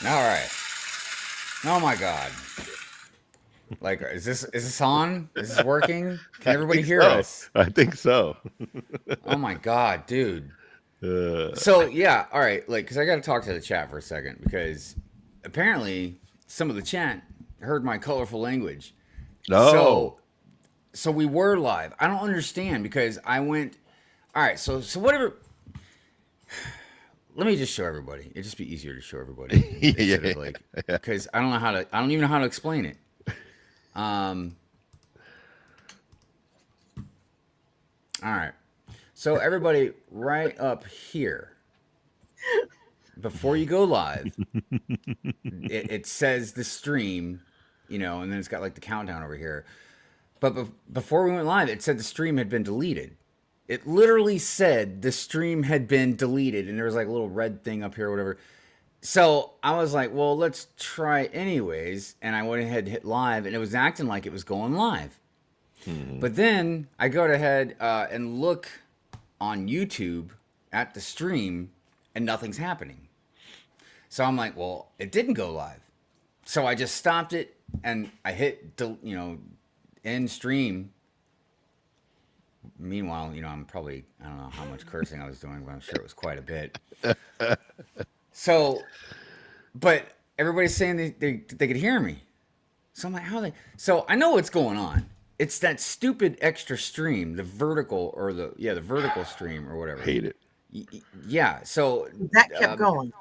All right. Oh my God. Like, is this on? Is this working? Can I everybody think hear so. us? I think so. Oh my God, dude. Uh, So yeah, all right. Like, cause I got to talk to the chat for a second because apparently some of the chat heard my colorful language. no. So we were live. I don't understand because I went. All right. So whatever. Let me just show everybody. It'd just be easier to show everybody instead Yeah. of like, because I don't know how to. I don't even know how to explain it. Um. All right. So everybody, right up here, before you go live, it says the stream, and then it's got like the countdown over here. But before we went live, it said the stream had been deleted. It literally said the stream had been deleted, and there was like a little red thing up here or whatever. So I was like, well, let's try anyways. And I went ahead and hit live, and it was acting like it was going live. Hmm. But then I go ahead and look on YouTube at the stream, and nothing's happening. So I'm like, well, it didn't go live. So I just stopped it, and I hit, end stream. Meanwhile, I'm probably, I don't know how much cursing I was doing, but I'm sure it was quite a bit. So, but everybody's saying they could hear me. So I'm like, how they? So I know what's going on. It's that stupid extra stream, the vertical or the vertical stream or whatever. Hate it. Yeah. So, That kept um, going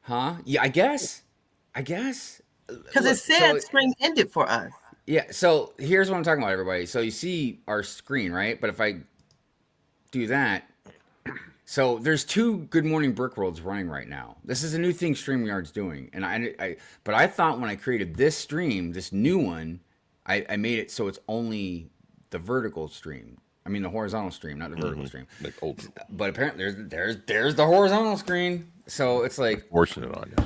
huh? Yeah, I guess. I guess. because it Look. said stream ended for us. Yeah. So here's what I'm talking about, everybody. So you see our screen, right? But if I do that, so there's two Good Morning Brick Worlds running right now. This is a new thing StreamYard's doing, and but I thought when I created this stream, this new one, I made it so it's only the vertical stream. I mean the horizontal stream, not the vertical stream. Like old school. But apparently there's the horizontal screen. So it's like, Forcing it on you.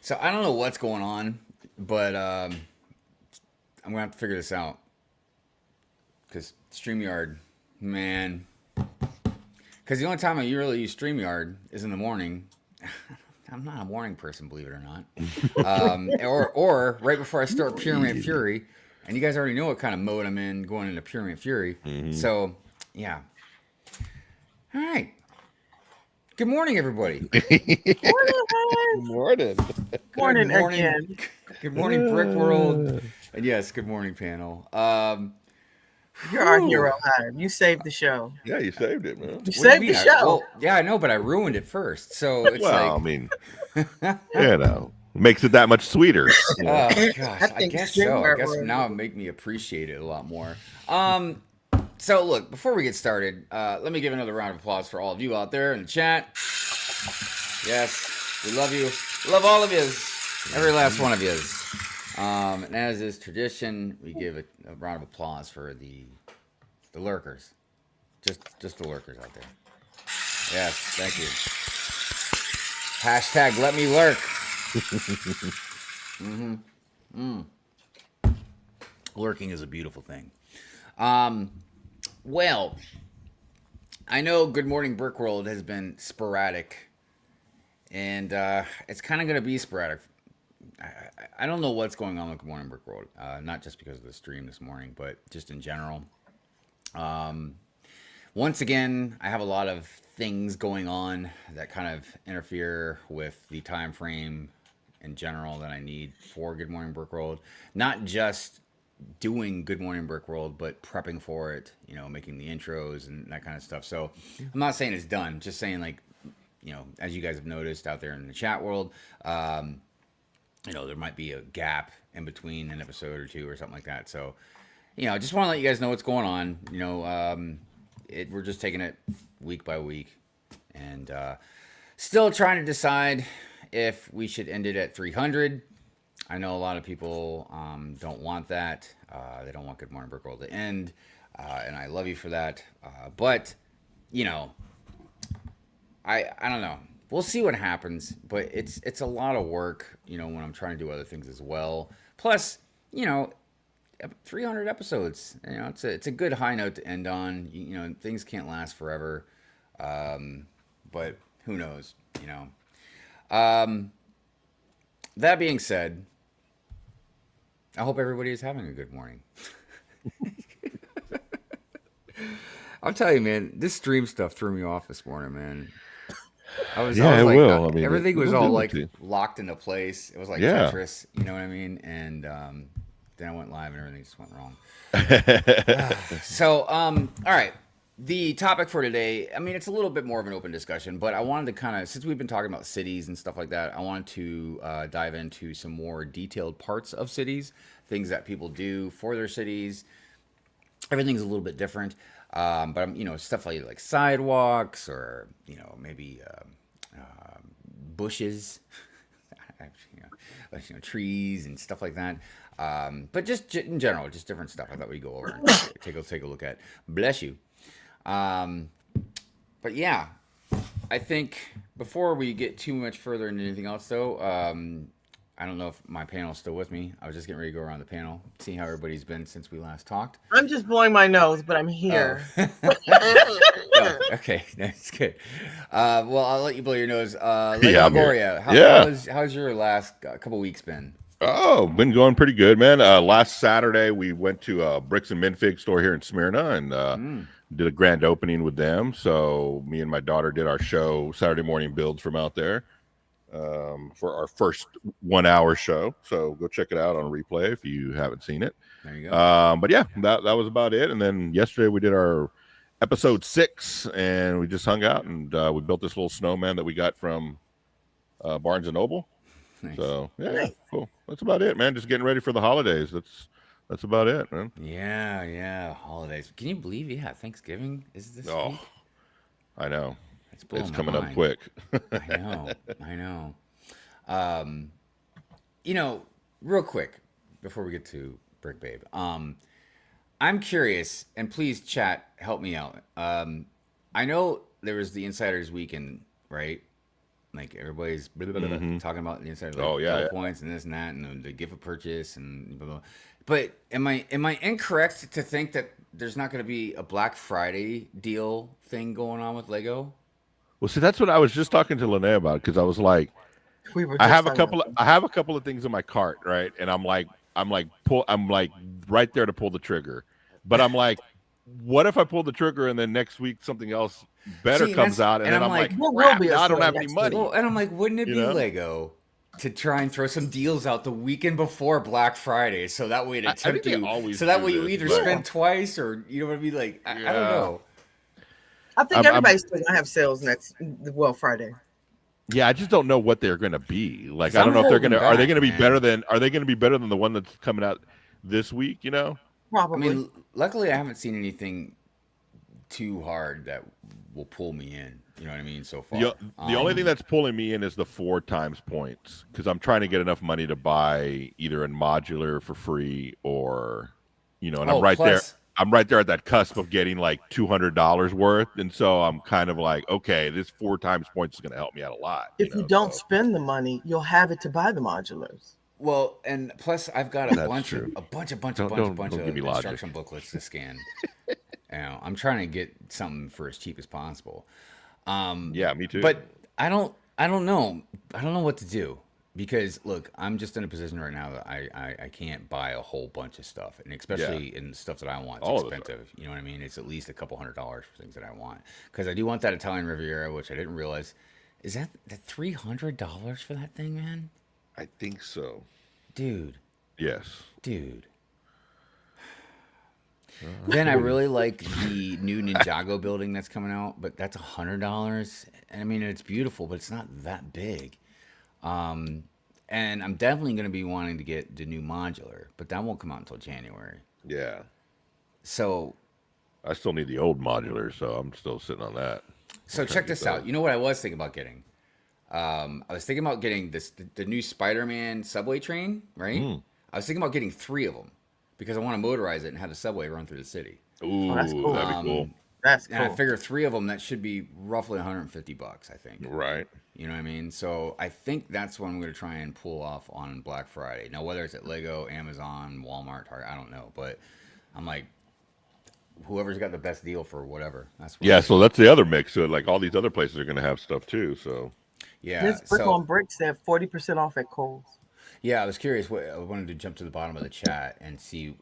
so I don't know what's going on, but I'm gonna have to figure this out because StreamYard, man. Because the only time I really use StreamYard is in the morning. I'm not a morning person, believe it or not. Or right before I start Pyramid Fury, and you guys already know what kind of mode I'm in going into Pyramid Fury. So, yeah. All right. Good morning, everybody. Morning, Morning. morning Good morning. again. Good morning, Brick World. And yes, good morning, panel. You're our hero, Hive. You saved the show. Yeah, you saved it, man. You What do you saved mean? the show. Well, yeah, I know, but I ruined it first. So it's Well, I like, mean, makes it that much sweeter. You know? oh gosh, I think guess so. I StreamYard guess was- now it make me appreciate it a lot more. So look, before we get started, let me give another round of applause for all of you out there in the chat. Yes, we love you. Love all of yous. Every last one of yous. And as is tradition, we give a round of applause for the lurkers. Just the lurkers out there. Yes, thank you. Hashtag let me lurk. Lurking is a beautiful thing. Well, I know Good Morning Brick World has been sporadic, and it's kind of going to be sporadic. I don't know what's going on with Good Morning Brick World, not just because of the stream this morning, but just in general. Once again, I have a lot of things going on that kind of interfere with the time frame in general that I need for Good Morning Brick World. Not just doing Good Morning Brick World, but prepping for it, making the intros and that kind of stuff. So I'm not saying it's done, just saying like, as you guys have noticed out there in the chat world, there might be a gap in between an episode or two or something like that. So, I just want to let you guys know what's going on. We're just taking it week by week, and still trying to decide if we should end it at 300. I know a lot of people don't want that. They don't want Good Morning Brick World to end, and I love you for that. But I don't know. We'll see what happens, but it's a lot of work, when I'm trying to do other things as well. Plus, 300 episodes. It's a good high note to end on. Things can't last forever, but who knows? that being said, I hope everybody is having a good morning. I'll tell you, man, this stream stuff threw me off this morning, man. I was Yeah, it like, will. I mean, everything was it'll all do it like to you. locked into place. It was like Yeah. Tetris, you know what I mean? And then I went live and everything just went wrong. So, all right. The topic for today, I mean, it's a little bit more of an open discussion, but I wanted to kind of, since we've been talking about cities and stuff like that, I wanted to dive into some more detailed parts of cities, things that people do for their cities. Everything's a little bit different, but stuff like sidewalks or maybe bushes, trees and stuff like that. But just in general, just different stuff. I thought we'd go over and take a look at. Bless you. But yeah, I think before we get too much further into anything else, though, I don't know if my panel's still with me. I was just getting ready to go around the panel, see how everybody's been since we last talked. I'm just blowing my nose, but I'm here. Oh, okay, that's good. Well, I'll let you blow your nose. Yeah, I'm here. Longoria, how's your last couple weeks been? Oh, been going pretty good, man. Last Saturday we went to Bricks and Minfig store here in Smyrna and did a grand opening with them. So me and my daughter did our show, Saturday Morning Builds, from out there for our first 1 hour show. So go check it out on replay if you haven't seen it. There you go. But yeah, that was about it. And then yesterday we did our episode 6 and we just hung out and we built this little snowman that we got from Barnes and Noble. Nice. So yeah, cool. That's about it, man. Just getting ready for the holidays. That's about it, man. Yeah, holidays. Can you believe? Yeah, Thanksgiving is this week. I know. It's coming up mind. quick. I know. Real quick before we get to Brick Babe, I'm curious, and please chat, help me out. I know there was the Insiders Weekend, right? Like everybody's talking about the Insiders points and this and that, and the gift of purchase and blah, blah. But am I incorrect to think that there's not going to be a Black Friday deal thing going on with Lego? Well, see, that's what I was just talking to Lene about because I was like, I have a couple of things in my cart, right? And I'm like right there to pull the trigger, but I'm like, what if I pull the trigger and then next week something else better comes out, and then I'm like, crap, now I don't have any money. Well, and I'm like, wouldn't it be Lego to try and throw some deals out the weekend before Black Friday, so that way to tempt you, so that way you either spend twice or you know what I mean? Like, I don't know. I think everybody's still gonna have sales Friday. Yeah, I just don't know what they're gonna be. Like, I don't know if they're gonna are they gonna be better than the one that's coming out this week? You know, probably. I mean, luckily I haven't seen anything too hard that will pull me in. You know what I mean? So far, the only thing that's pulling me in is the 4 times points because I'm trying to get enough money to buy either a modular for free or, and I'm right there. I'm right there at that cusp of getting like $200 worth, and so I'm kind of like, okay, this 4 times points is going to help me out a lot. If you don't spend the money, you'll have it to buy the modulars. Well, and plus I've got a bunch of instruction booklets to scan. I'm trying to get something for as cheap as possible. Yeah, me too. But I don't know. I don't know what to do because look, I'm just in a position right now that I can't buy a whole bunch of stuff, and especially in stuff that I want. It's expensive. You know what I mean? It's at least a couple $100 for things that I want because I do want that Italian Riviera, which I didn't realize. Is that $300 for that thing, man? I think so. Dude. Yes. Dude. Then I really like the new Ninjago building that's coming out, but that's $100. And I mean, it's beautiful, but it's not that big. And I'm definitely going to be wanting to get the new modular, but that won't come out until January. Yeah. So I still need the old modular, so I'm still sitting on that. So check this out. You know what I was thinking about getting? I was thinking about getting the new Spider-Man subway train, right? I was thinking about getting 3 of them because I want to motorize it and have the subway run through the city. Ooh, that's cool. That'd be cool. That's cool. And I figure 3 of them, that should be roughly $150, I think. Right. You know what I mean? So I think that's what I'm going to try and pull off on Black Friday. Now, whether it's at Lego, Amazon, Walmart, Target, I don't know. But I'm like, whoever's got the best deal for whatever. So that's the other mix. So like all these other places are going to have stuff too. So this brick on bricks have 40% off at Kohl's. Yeah, I was curious. I wanted to jump to the bottom of the chat and see.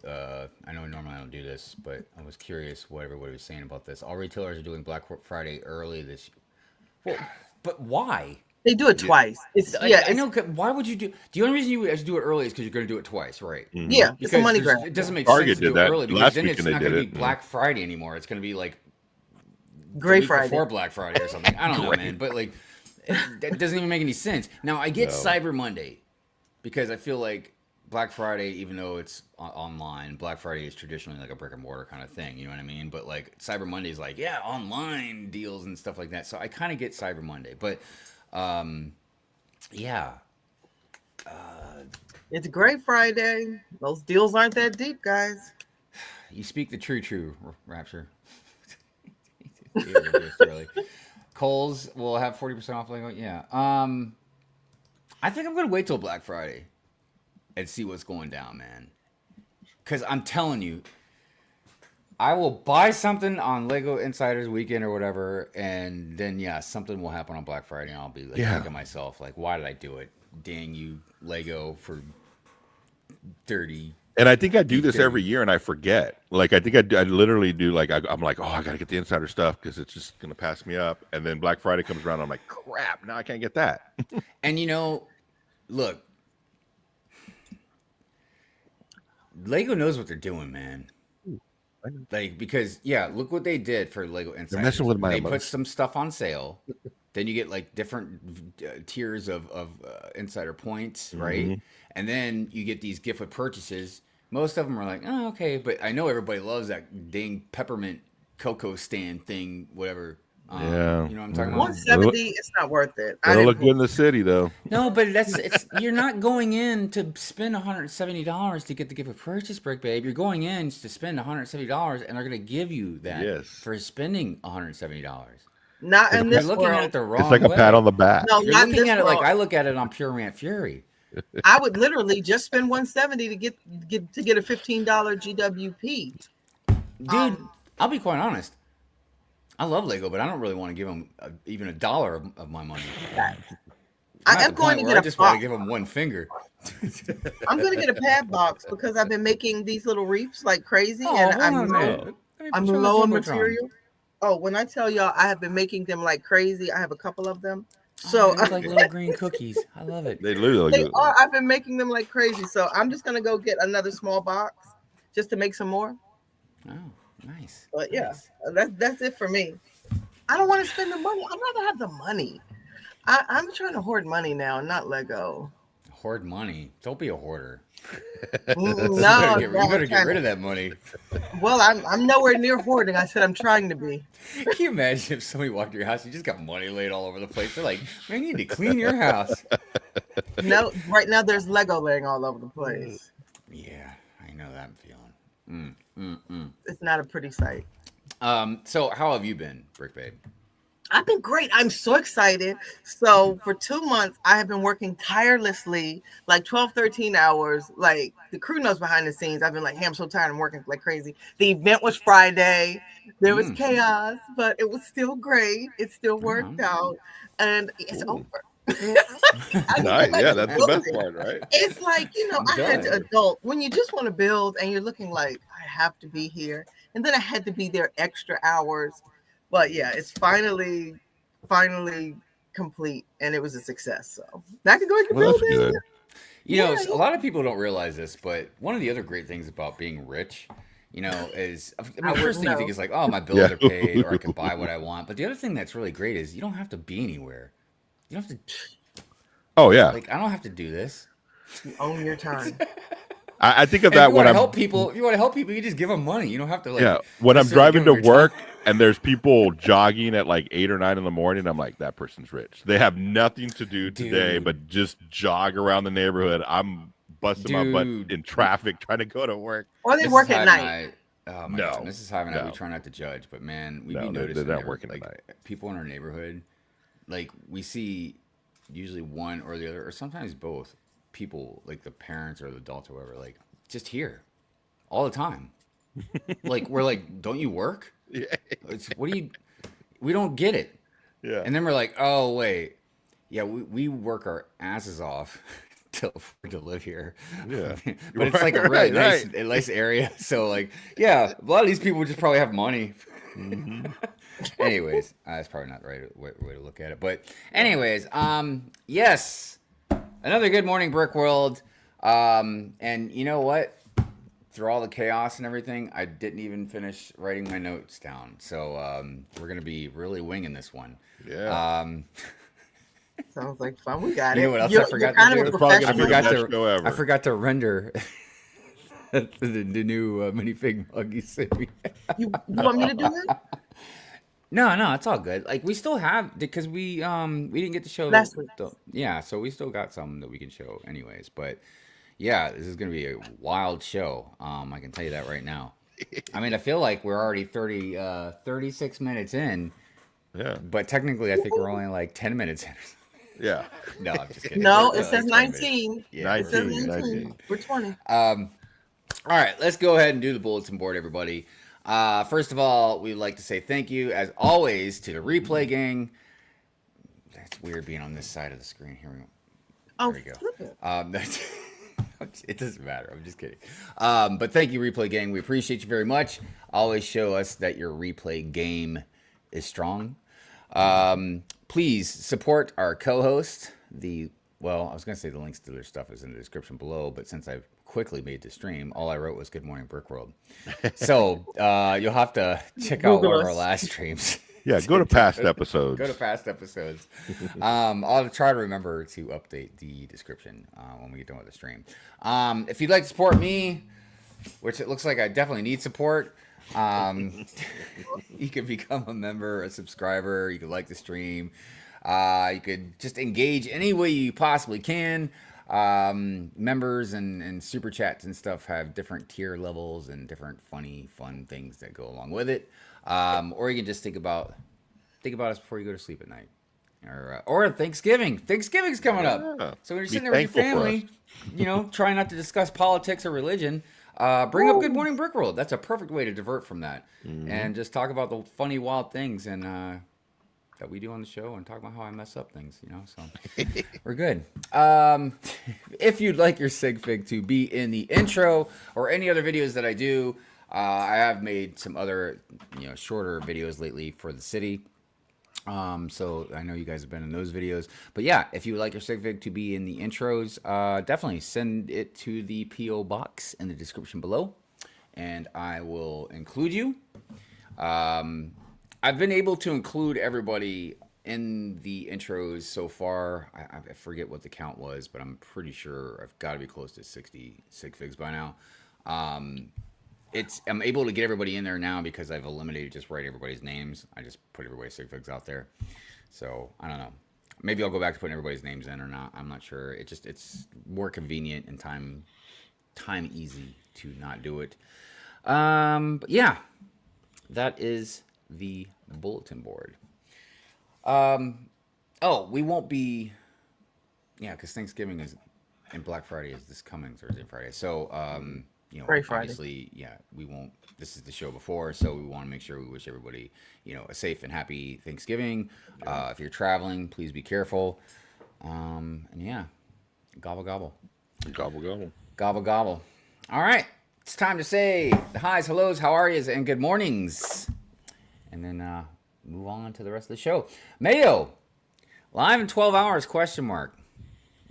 I know normally I don't do this, but I was curious what everybody was saying about this. All retailers are doing Black Friday early this. Well, but why? They do it Yeah. twice. It's yeah. I know. Why would you do? The only reason you would do it early is because you're going to do it twice, right? Mhm. Yeah, it's a Because money grab. it doesn't make Target sense to did do that it early because last then it's weekend they not going to did be it. Black Friday anymore. It's going to be like Gray the week Friday. before Black Friday or something. I don't know, man. But like, it doesn't even make any sense. Now I get No. Cyber Monday because I feel like Black Friday, even though it's online, Black Friday is traditionally like a brick and mortar kind of thing. You know what I mean? But like Cyber Monday is like, yeah, online deals and stuff like that. So I kind of get Cyber Monday, but yeah. It's Gray Friday. Those deals aren't that deep, guys. You speak the true, Rapture. Really. Kohl's will have 40% off Lego. Yeah. I think I'm gonna wait till Black Friday and see what's going down, man. Cause I'm telling you, I will buy something on Lego Insiders Weekend or whatever, and then yeah, something will happen on Black Friday, and I'll be like thinking myself, like, why did I do it? Dang you, Lego, for dirty. And I think I do this every year, and I forget. Like I think I literally do. Like I'm like, oh, I gotta get the insider stuff because it's just gonna pass me up. And then Black Friday comes around, I'm like, crap, now I can't get that. And you know, look, Lego knows what they're doing, man. Like because look what they did for Lego Insiders. They're messing with my They put emotions. some stuff on sale. Then you get like different tiers of insider points, right? And then you get these gift with purchases. Most of them are like, oh, okay, but I know everybody loves that dang peppermint cocoa stand thing, whatever. Yeah. You know what I'm talking about? 170, it's not worth it. It'll look good in the city, though. No, but it's you're not going in to spend $170 to get the gift with purchase, Brick Babe. You're going in to spend $170, and they're going to give you that for spending $170. Not in this You're looking world. at it the wrong It's like a way. pat on the back. No, You're not in looking this at it world. like I look at it on Pure Rant Fury. I would literally just spend 170 to get a $15 GWP. Dude, I'll be quite honest. I love Lego, but I don't really want to give them even a dollar of my money. I am going to get I a just want to box. give them one finger. I'm going to get a pad box because I've been making these little reefs like crazy, Oh, and hold I'm on, low, man. I'm Show the low on Jumbotron. material. Oh, when I tell y'all I have been making them like crazy, I have a couple of them. Oh, So they look like little green cookies. I love it. They literally they are. I've been making them like crazy. So I'm just gonna go get another small box just to make some more. Oh, nice. But yeah, Nice. that's it for me. I don't want to spend the money. I'd rather have the money. I'm trying to hoard money now, not Lego. Hoard money. Don't be a hoarder. No, You better get rid of that money. Well, I'm nowhere near hoarding. I said I'm trying to be. Can you imagine if somebody walked to your house, you just got money laid all over the place? They're like, man, you need to clean your house. No, right now there's Lego laying all over the place. Yeah, I know that feeling. It's not a pretty sight. So how have you been, Brick Babe? I've been great. I'm so excited. So for 2 months, I have been working tirelessly, like 12, 13 hours. Like the crew knows behind the scenes. I've been like, hey, I'm so tired. I'm working like crazy. The event was Friday. There was chaos, but it was still great. It still worked out. And it's over. Nice. Yeah, that's the best part, right? It's like, I had to Done. adult. When you just want to build and you're looking like, I have to be here. And then I had to be there extra hours. But yeah, it's finally complete, and it was a success. So now I can go into Well, that's building. good. You know, a lot of people don't realize this, but one of the other great things about being rich, is the first thing you think is like, oh, my bills are paid, or I can buy what I want. But the other thing that's really great is you don't have to be anywhere. You don't have to. Oh yeah. Like, I don't have to do this. You own your time. I think of And that if you when want to I'm help people, if you want to help people, you just give them money. You don't have to like. when I'm necessarily driving give to 'em your work time. and there's people jogging at like 8 or 9 in the morning. I'm like, that person's rich. They have nothing to do today Dude. but just jog around the neighborhood. I'm busting my butt Dude. in traffic trying to go to work. Or they This work is at Hive night. and I- oh my No. god, this is Hive and I. We No. try not to judge, but man, we No, be they're noticing not every- working like at night. people in our neighborhood. Like we see usually one or the other, or sometimes both people, like the parents or the adults or whatever, like just here all the time. Like we're like, don't you work? Yeah. We don't get it. Yeah. And then we're like, oh wait, yeah, we work our asses off to afford to live here. Yeah. But it's like a really Right. nice area. So like, yeah, a lot of these people just probably have money. Mhm. Anyways, that's probably not the right way to look at it. But anyways, yes, another good morning, Brick World. And you know what? Through all the chaos and everything, I didn't even finish writing my notes down. So we're gonna be really winging this one. Yeah. Sounds like fun. We got You it. know what else I You're forgot kind to of a do? It's probably gonna be the professional. best show ever. I forgot to render the new minifig mug you sent me. You want me to do it? No, it's all good. Like we still have because we didn't get to show Last week. yeah, so we still got some that we can show anyways. But yeah, this is gonna be a wild show. I can tell you that right now. I mean, I feel like we're already 36 minutes in, Yeah. but technically I think we're only like 10 minutes in. Yeah. No, I'm just kidding. No, We're it says like 20 minutes. 19. Yeah, It says 19. 19. We're 20. All right, let's go ahead and do the bulletin board, everybody. First of all, we'd like to say thank you, as always, to the replay gang. That's weird being on this side of the screen. Here we go. Oh, There we go. flip it. That's, it doesn't matter. I'm just kidding. But thank you, replay gang. We appreciate you very much. Always show us that your replay game is strong. Please support our co-host. Well, I was going to say the links to their stuff is in the description below, but since I've quickly made the stream, all I wrote was Good Morning Brick World. So you'll have to check out Google one of our us. last streams. Yeah. Go to past episodes. Go to past episodes. I'll try to remember to update the description when we get done with the stream. If you'd like to support me, which it looks like I definitely need support, you can become a member, a subscriber. You can like the stream. You could just engage any way you possibly can. Members and super chats and stuff have different tier levels and different fun things that go along with it. Or you can just think about us before you go to sleep at night. Or Thanksgiving. Thanksgiving's coming up. Yeah. So when you're Be sitting there with your thankful for family, try not to discuss politics or religion. Bring up Good Morning Brick World. That's a perfect way to divert from that. And just talk about the funny, wild things and that we do on the show and talk about how I mess up things, so we're good. If you'd like your sig fig to be in the intro or any other videos that I do, I have made some other, shorter videos lately for the city. So I know you guys have been in those videos, but yeah, if you would like your sig fig to be in the intros, definitely send it to the PO box in the description below, and I will include you. I've been able to include everybody in the intros so far. I forget what the count was, but I'm pretty sure I've got to be close to 60 sig figs by now. I'm able to get everybody in there now because I've eliminated just write everybody's names. I just put everybody's sig figs out there. So I don't know. Maybe I'll go back to putting everybody's names in or not. I'm not sure. It's more convenient and time easy to not do it. But yeah, that is the bulletin board. We won't be, because Thanksgiving and Black Friday is this coming Thursday and Friday. So Great Friday. obviously, we won't. This is the show before, so we want to make sure we wish everybody, a safe and happy Thanksgiving. If you're traveling, please be careful. And yeah, gobble gobble, Gobble gobble. gobble gobble. All right, it's time to say the highs, hellos, how are yous, and good mornings, and then move on to the rest of the show. Mayo, live in 12 hours? ?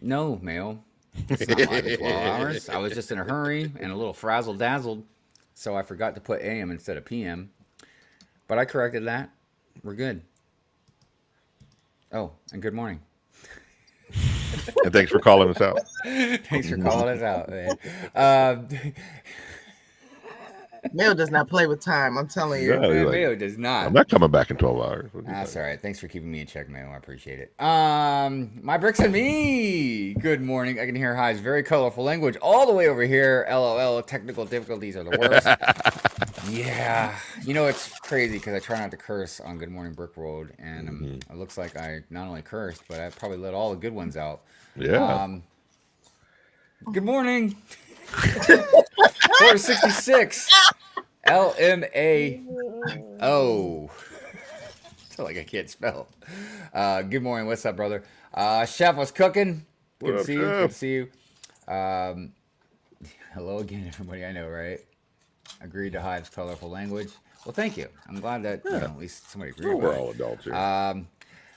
No, Mayo. It's not live in 12 hours. I was just in a hurry and a little frazzle-dazzled, so I forgot to put AM instead of PM. But I corrected that. We're good. Oh, and good morning. And thanks for calling us out. Thanks for calling us out, man. Mayo does not play with time. I'm telling you. Yeah, he's like, Mayo does not. I'm not coming back in 12 hours. What do you That's think? all right. Thanks for keeping me in check, Mayo. I appreciate it. My bricks and me. Good morning. I can hear highs. Very colorful language all the way over here. LOL. Technical difficulties are the worst. Yeah. It's crazy because I try not to curse on Good Morning Brick World, and it looks like I not only cursed, but I probably let all the good ones out. Yeah. Good morning. 466. LMAO. I feel like I can't spell. Good morning. What's up, brother? Chef was cooking. What to up, see you. Good Chef? to see you. Um, hello again, everybody. I know, right? Agreed to Hive's colorful language. Well, thank you. I'm glad that Yeah. at least somebody agreed Well, with we're it. all adults here.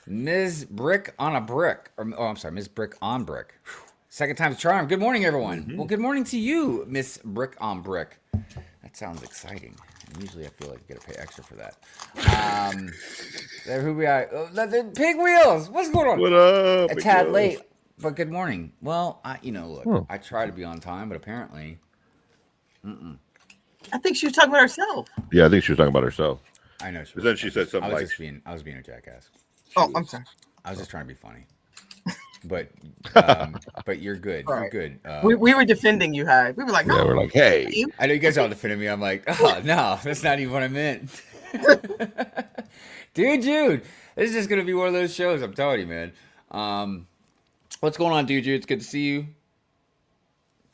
Ms. Brick on a Brick. I'm sorry, Ms. Brick on Brick. Whew. Second time's a charm. Good morning, everyone. Well, good morning to you, Miss Brick on Brick. That sounds exciting. Usually I feel like I gotta pay extra for that. There, who we are? Oh, the Pig Wheels. What's going on? What up? A big tad guy? late, but good morning. Well, look, Huh. I try to be on time, but apparently, I think she was talking about herself. Yeah, I think she was talking about herself. I know she. But then she said something I was like- just being a jackass. Oh, I'm sorry. I was just trying to be funny. But you're good. Right. You're good. We were defending you, Hyde. We were like, no. Yeah, we're like, hey. I know you guys all defended me. I'm like, oh no, that's not even what I meant. Dude, this is just gonna be one of those shows. I'm telling you, man. What's going on, dude? It's good to see you.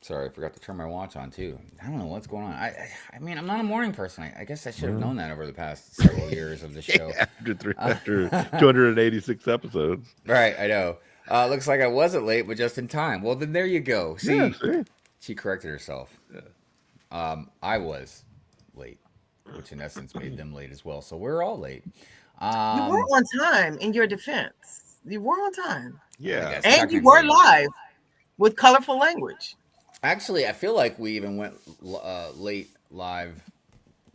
Sorry, I forgot to turn my watch on too. I don't know what's going on. I mean, I'm not a morning person. I guess I should have known that over the past several years of the show. After 286 episodes. Right, I know. Looks like I wasn't late, but just in time. Well, then there you go. See, Yeah, see? she corrected herself. I was late, which in essence made them late as well. So we're all late. You were on time in your defense. You were on time. Yeah. guess. And you were Technically. live with colorful language. Actually, I feel like we even went late live.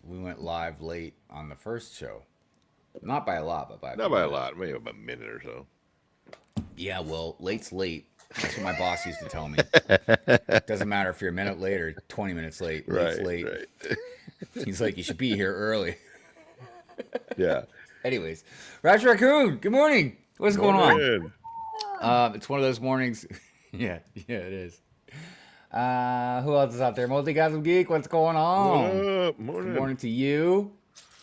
We went live late on the first show. Not by a lot, but by Not by a lot, maybe about a minute or so. Yeah, well, late's late. That's what my boss used to tell me. Doesn't matter if you're a minute late or 20 minutes late. Late's late. Right. He's like, you should be here early. Yeah. Anyways, Rash Raccoon, good morning. What's going on? on? It's one of those mornings. yeah, it is. Who else is out there? Multigasm Geek, what's going on? What up? Good Morning. morning to you.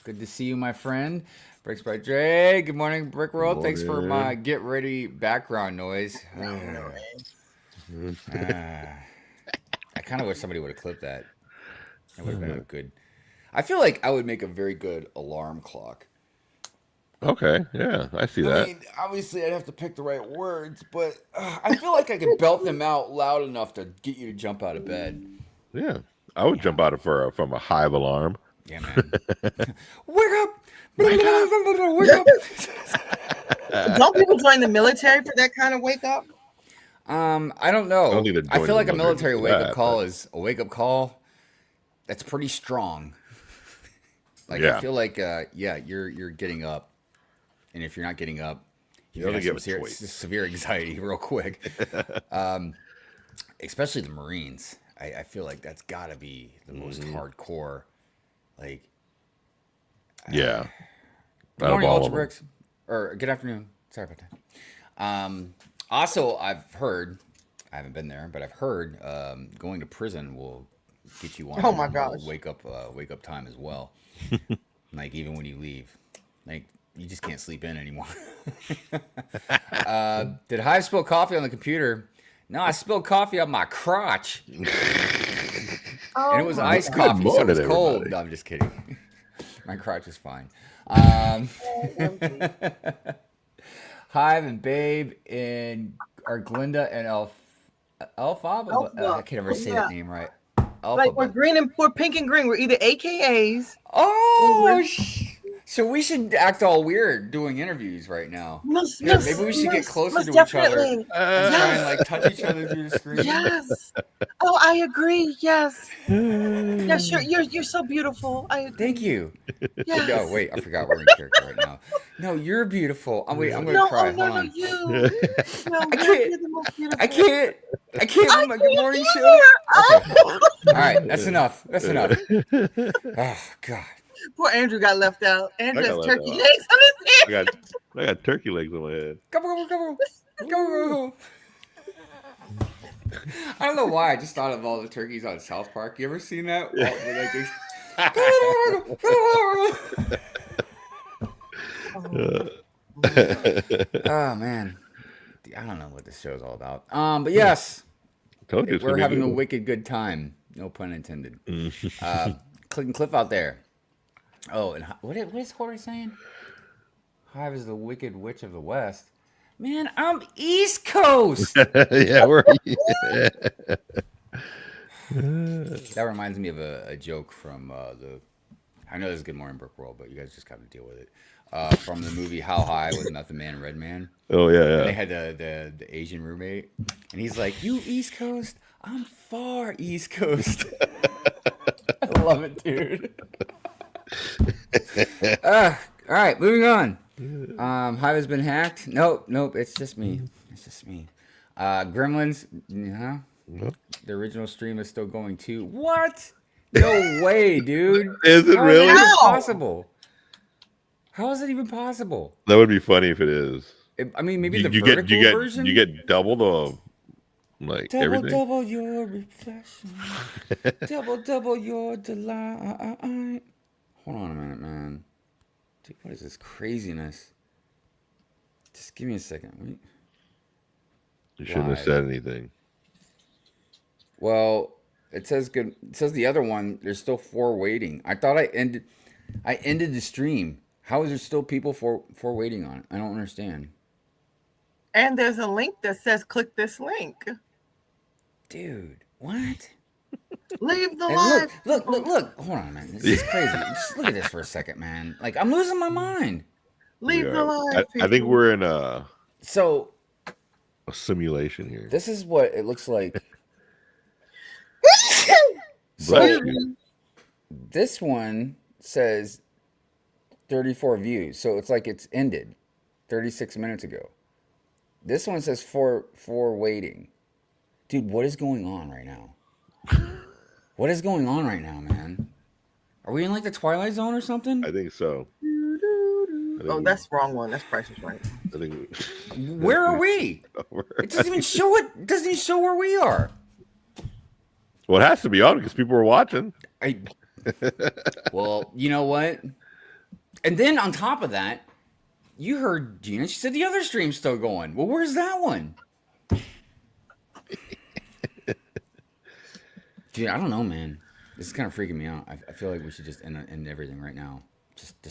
Good to see you, my friend. Bricks by Dre. Good morning, Brick World. Thanks for my get ready background noise. I kind of wish somebody would have clipped that. That would have been a good. I feel like I would make a very good alarm clock. Okay, yeah, I see I that. mean, obviously, I'd have to pick the right words, but I feel like I could belt them out loud enough to get you to jump out of bed. Yeah, I would jump out of from a Hive alarm. Yeah, man. Wake up! Wake up! Don't people join the military for that kind of wake up? I don't know. I don't think they're I feel joining like a the military military wake for up that, call but- is a wake up call. That's pretty strong. Like Yeah. I feel like you're getting up, and if you're not getting up, You you're only gonna get have a some choice. severe anxiety real quick. Especially the Marines. I feel like that's got to be the most hardcore. Like, Yeah. good Out of morning, all Ultra of them. Bricks, or good afternoon. Sorry about that. Also, I've heard, I haven't been there, but I've heard going to prison will get you on. Oh my a gosh. Wake up time as well. Like even when you leave, like you just can't sleep in anymore. Did Hive spill coffee on the computer? No, I spilled coffee on my crotch, and it was iced Good coffee, so it was morning, cold. everybody. No, I'm just kidding. My crotch is fine. Hive and Babe and are Glinda and Elphaba. I can't ever say that name right. Like we're Elphaba. green and we're pink and green. We're either AKAs. Oh, so we should act all weird doing interviews right now. Here, maybe we should get closer to each other and try and like touch each other through the screen. Yes. Oh, I agree. Yes. Yes, you're so beautiful. I agree. Thank you. Yes. No, wait, I forgot we're in character right now. No, you're beautiful. I'm gonna No, cry. oh, no, Hold no, on. you. No, can't- you're the most beautiful. I can't with my good morning show. Oh, All right, that's enough. That's enough. Oh God. poor Andrew got left out. Andrew I has got turkey left out. legs on his head. I got turkey legs on my head. Go. I don't know why. I just thought of all the turkeys on South Park. You ever seen that? Oh man, I don't know what this show's all about. But yes, Told you it's we're gonna be having a good. wicked good time. No pun intended. Click and Cliff out there. Oh, and what is Corey saying? Hive is the wicked witch of the West. Man, I'm East Coast. Yeah, where are you? That reminds me of a joke from the. I know this is Good Morning Brick World, but you guys just got to deal with it. From the movie How High with Method Man and Red Man. Oh And yeah, they had the Asian roommate, and he's like, "You East Coast, I'm far East Coast." I love it, dude. All right, moving on. Hive has been hacked. Nope, it's just me. It's just me. Gremlins, yeah. yeah. The original stream is still going too. What? No way, dude. Is it How really? Is that even No. possible? How is it even possible? That would be funny if it is. I mean, maybe You, the you get vertical you get version. you get double the like Double, everything. double your reflection. Double your delight. Hold on a minute, man. Dude, what is this craziness? Just give me a second. Wait. You shouldn't have Live. said anything. Well, it says good. It says the other one. There's still 4 waiting. I thought I ended the stream. How is there still people for waiting on it? I don't understand. And there's a link that says click this link. Dude, what? Leave the And live. look. Hold on a minute. This is crazy. Just look at this for a second, man. Like, I'm losing my mind. Leave We the are. live. I think we're in a So, simulation here. this is what it looks like. Bless So, you. this one says 34 views. So, it's like it's ended 36 minutes ago. This one says 4 waiting. Dude, what is going on right now? What is going on right now, man? Are we in like the Twilight Zone or something? I think so. Oh, that's the wrong one. That's Price is Right. I think Where are we? It doesn't even show it. It doesn't even show where we are. Well, it has to be on because people are watching. Well, you know what? And then on top of that, you heard Gina. She said the other stream's still going. Well, where's that one? Dude, I don't know, man. This is kind of freaking me out. I feel like we should just end everything right now. Just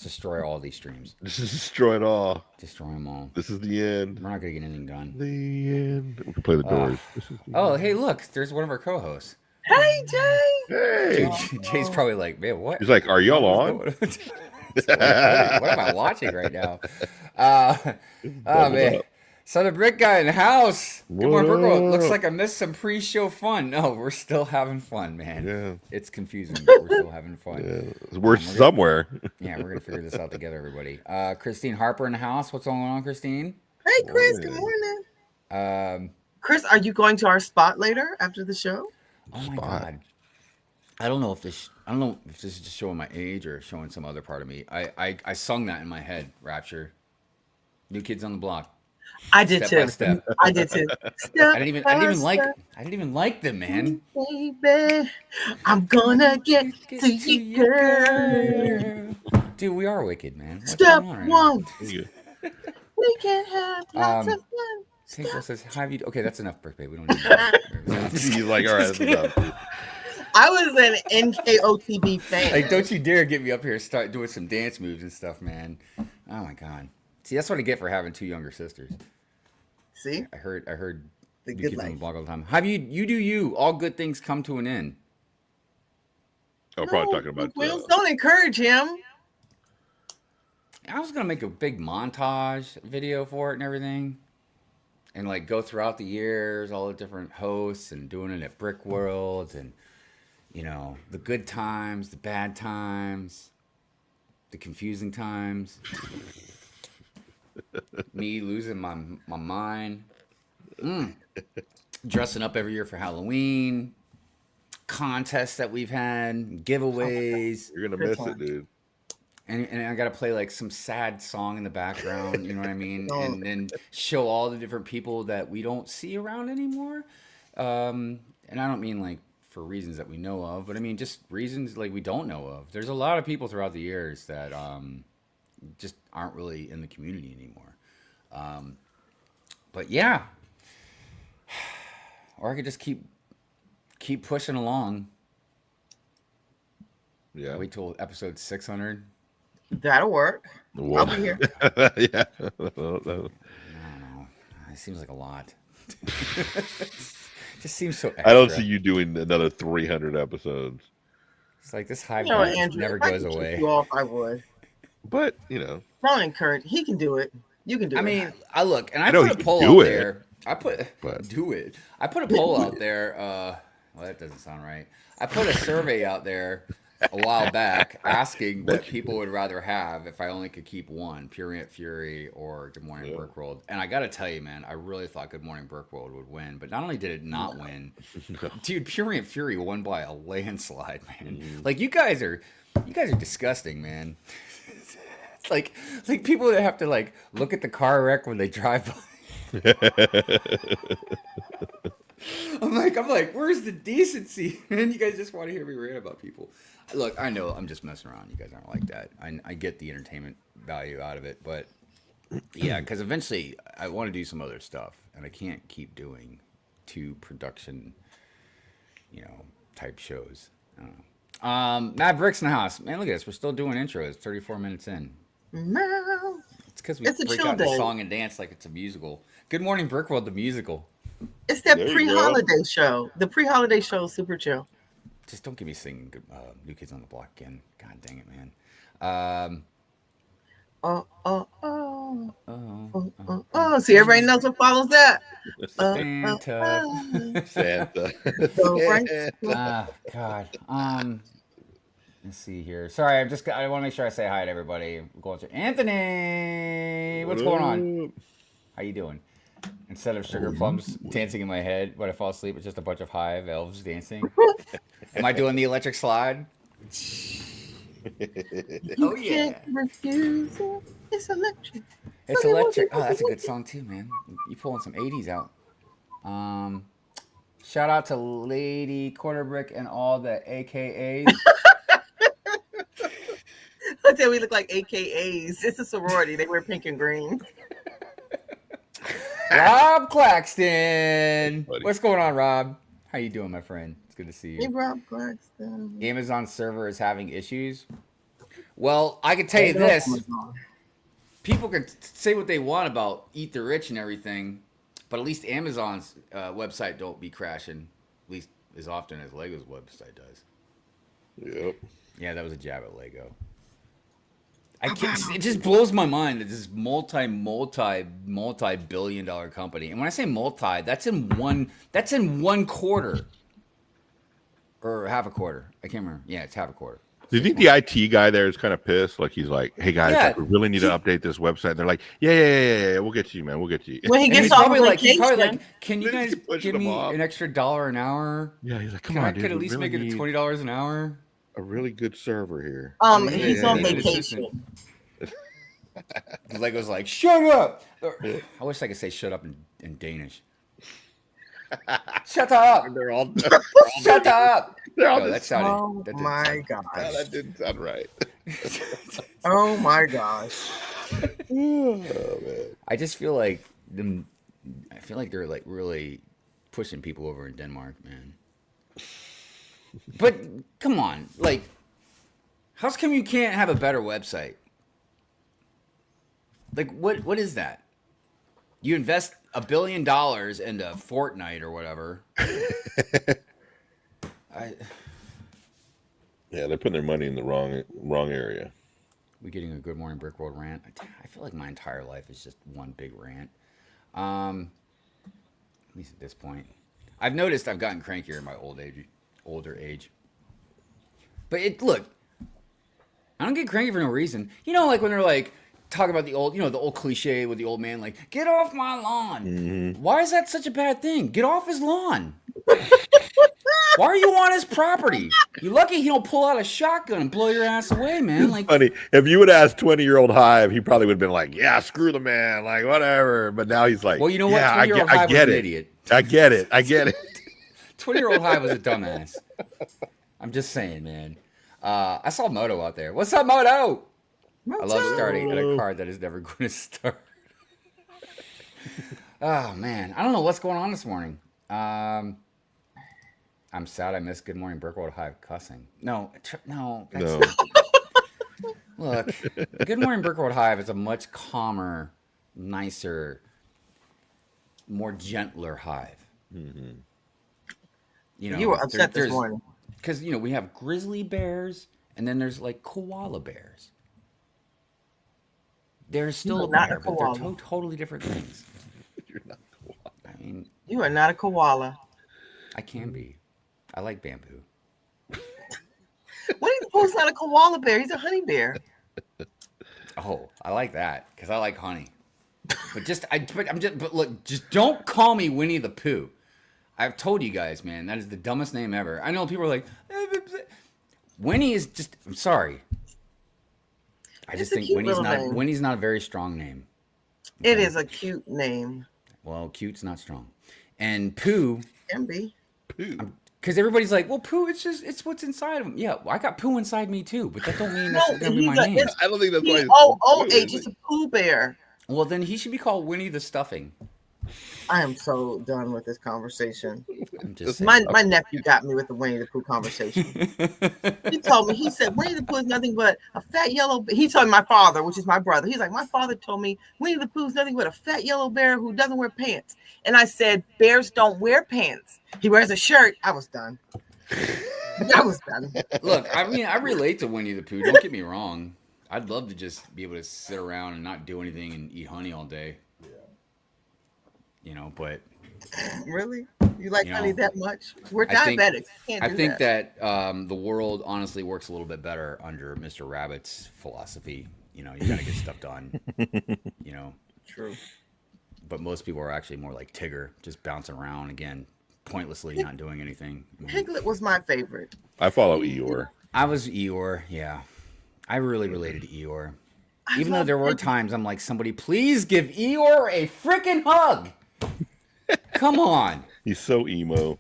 destroy all these streams. This is destroy it all. Destroy them all. This is the end. We're not gonna get anything done. The end. We can play the Doors. This is the Oh, end. hey, look, there's one of our co-hosts. Hey, Jay. Hey. Jay's probably like, man, what? He's like, are y'all on? what am I watching right now? Oh man. up. So the brick guy in the house. Good morning, What Brooklyn. Looks up? like I missed some pre-show fun. No, we're still having fun, man. Yeah. It's confusing, but we're still having fun. Yeah. We're somewhere. Yeah, we're gonna figure this out together, everybody. Christine Harper in the house. What's going on, Christine? Hey, Chris. Good morning. Chris, are you going to our spot later after the show? Oh my Spot. god. I don't know if this is just showing my age or showing some other part of me. I sung that in my head, Rapture. New Kids on the Block. I did Step by too. step. I did too. I didn't even like them, man. Baby, I'm gonna get to you, girl. Dude, we are wicked, man. What's Step going on right one, Yeah. we can have lots of fun. Tinkle says, "Have you?" Okay, that's enough, Brick Babe. We don't need that. He's like, all right, that's enough. I was an NKOTB fan. Like, don't you dare get me up here and start doing some dance moves and stuff, man. Oh my god. See, that's what I get for having 2 younger sisters. See, I heard the New good Kids on the life. Block all the time. Have you do you? All good things come to an end. Oh, probably talking about. Wills, don't encourage him. I was gonna make a big montage video for it and everything, and like go throughout the years, all the different hosts, and doing it at Brick Worlds, and you know the good times, the bad times, the confusing times, me losing my mind, dressing up every year for Halloween, contests that we've had, giveaways. You're gonna miss it, dude. And I gotta play like some sad song in the background, you know what I mean? And then show all the different people that we don't see around anymore. And I don't mean like for reasons that we know of, but I mean just reasons like we don't know of. There's a lot of people throughout the years that just aren't really in the community anymore. But yeah, or I could just keep pushing along. Yeah. Wait till episode 600. That'll work. I'll be here. Yeah. I don't know, it seems like a lot. Just seems so extra. I don't see you doing another 300 episodes. It's like this hive You know, mind Andrew, never if I goes could kick away. you off, I would. But, you know. Don't encourage. He can do it. You can do it. I mean, I look, and I know put he a can poll do out it, there. I put but- do it. I put a poll out there. Well, that doesn't sound right. I put a survey out there a while back asking what people would rather have if I only could keep one, Purient Fury or Good Morning Brickworld. And I got to tell you, man, I really thought Good Morning Brickworld would win, but not only did it not win, dude, Purient Fury won by a landslide, man. Like you guys are disgusting, man. like people that have to like look at the car wreck when they drive by. I'm like, where's the decency? And you guys just want to hear me rant about people. Look, I know I'm just messing around. You guys aren't like that. I get the entertainment value out of it, but yeah, because eventually I want to do some other stuff, and I can't keep doing 2 production, type shows. I don't know. Matt Bricks in the house. Man, look at this. We're still doing intros. 34 minutes in. No. It's because we It's a break chill out the day. song and dance like it's a musical. Good Morning Brickworld, the musical. It's that There you pre-holiday show. The pre-holiday show is super chill. Just don't get me singing New Kids on the Block again. God dang it, man. Oh, oh, oh. Oh, oh, oh. See, everybody knows what follows that. Santa. Santa. So, right? God. Let's see here. Sorry, I want to make sure I say hi to everybody. We're going through Anthony. What's going on? How you doing? Instead of sugar plums dancing in my head when I fall asleep, it's just a bunch of hive elves dancing. Am I doing the electric slide? You can't refuse it. It's electric. It's electric. Oh, that's a good song too, man. You pulling some 80s out. Shout out to Lady Quarterbrick and all the AKAs. I tell you, we look like AKAs. It's a sorority. They wear pink and green. Rob Claxton. Buddy. What's going on, Rob? How you doing, my friend? It's good to see Hey, you. Rob Claxton. Amazon server is having issues. Well, I can tell you this. People can say what they want about Eat the Rich and everything, but at least Amazon's website don't be crashing, at least as often as Lego's website does. Yep. Yeah, that was a jab at Lego. I can't, it just blows my mind that this multi-billion-dollar company, and when I say multi, that's in one quarter or half a quarter. I can't remember. Yeah, it's half a quarter. Do you think the IT guy there is kind of pissed? Like he's like, "Hey guys, Yeah. like, we really need to update this website." And they're like, "Yeah, we'll get to you, man. We'll get to you." When he And gets he's off probably vacation, like, can you Then guys he's pushing give them me off. an extra $1 an hour? Yeah, he's like, "Come Can on, I dude. could at we least really make it need $20 an hour? a really good server here." he's Yeah, on yeah, yeah. vacation. Lego's like, shut up. I wish I could say shut up in Danish. Shut up. They're all. Shut up. They're all No, that just, sounded. Oh that didn't my sound- gosh. that didn't sound right. Oh my gosh. Oh man. I just feel like them. I feel like they're like really pushing people over in Denmark, man. But come on, like, how come you can't have a better website? Like, what is that? You invest $1 billion into Fortnite or whatever. Yeah, they're putting their money in the wrong area. We getting a Good Morning Brickworld rant. I feel like my entire life is just one big rant. At least at this point, I've noticed I've gotten crankier in my older age. But look, I don't get cranky for no reason. You know, like when they're like talking about the old cliche with the old man, like, get off my lawn. Mm-hmm. Why is that such a bad thing? Get off his lawn. Why are you on his property? You're lucky he don't pull out a shotgun and blow your ass away, man. Like, Funny, if you would ask 20-year-old Hive, he probably would have been like, "Yeah, screw the man, like whatever." But now he's like, well, you know what? Yeah, 20-year-old I Hive was get an it. idiot. I get it. 20-year-old Hive was a dumbass. I'm just saying, man. I saw Moto out there. What's up, Moto? I love starting at a card that is never going to start. Oh, man. I don't know what's going on this morning. I'm sad I missed Good Morning Brickworld Hive cussing. No. No. Look, Good Morning Brickworld Hive is a much calmer, nicer more gentler hive. Mm-hmm. You were upset this morning. Because, we have grizzly bears and then there's like koala bears. They're still a not a bear, but they're koala. totally different things. You're not cool. I mean, You are not a koala. I can be. I like bamboo. Winnie the Pooh's not a koala bear. He's a honey bear. Oh, I like that because I like honey. But look, just don't call me Winnie the Pooh. I've told you guys, man, that is the dumbest name ever. I know people are like, Winnie is just. I'm sorry. I just think Winnie's not a very strong name. Okay? It is a cute name. Well, cute's not strong, and Pooh can be. Pooh. Because everybody's like, well, Pooh, it's what's inside of him. Yeah, I got Pooh inside me too, but that don't mean that's gonna be my name. I don't think that's why. P-O-O-H. It's a Pooh Bear. Well, then he should be called Winnie the Stuffing. I am so done with this conversation. I'm just my nephew got me with the Winnie the Pooh conversation. He told me, he said, Winnie the Pooh is nothing but a fat yellow bear. He told me my father, which is my brother. He's like, my father told me Winnie the Pooh is nothing but a fat yellow bear who doesn't wear pants. And I said, bears don't wear pants. He wears a shirt. I was done. Look, I mean, I relate to Winnie the Pooh. Don't get me wrong. I'd love to just be able to sit around and not do anything and eat honey all day. But really, you like honey that much? We're diabetics. I think that the world honestly works a little bit better under Mr. Rabbit's philosophy. You gotta get stuff done. True. But most people are actually more like Tigger, just bouncing around again, pointlessly not doing anything. Piglet was my favorite. I follow Eeyore. I was Eeyore, yeah. I really related to Eeyore. Even though there were times I'm like, somebody please give Eeyore a freaking hug. Come on. He's so emo.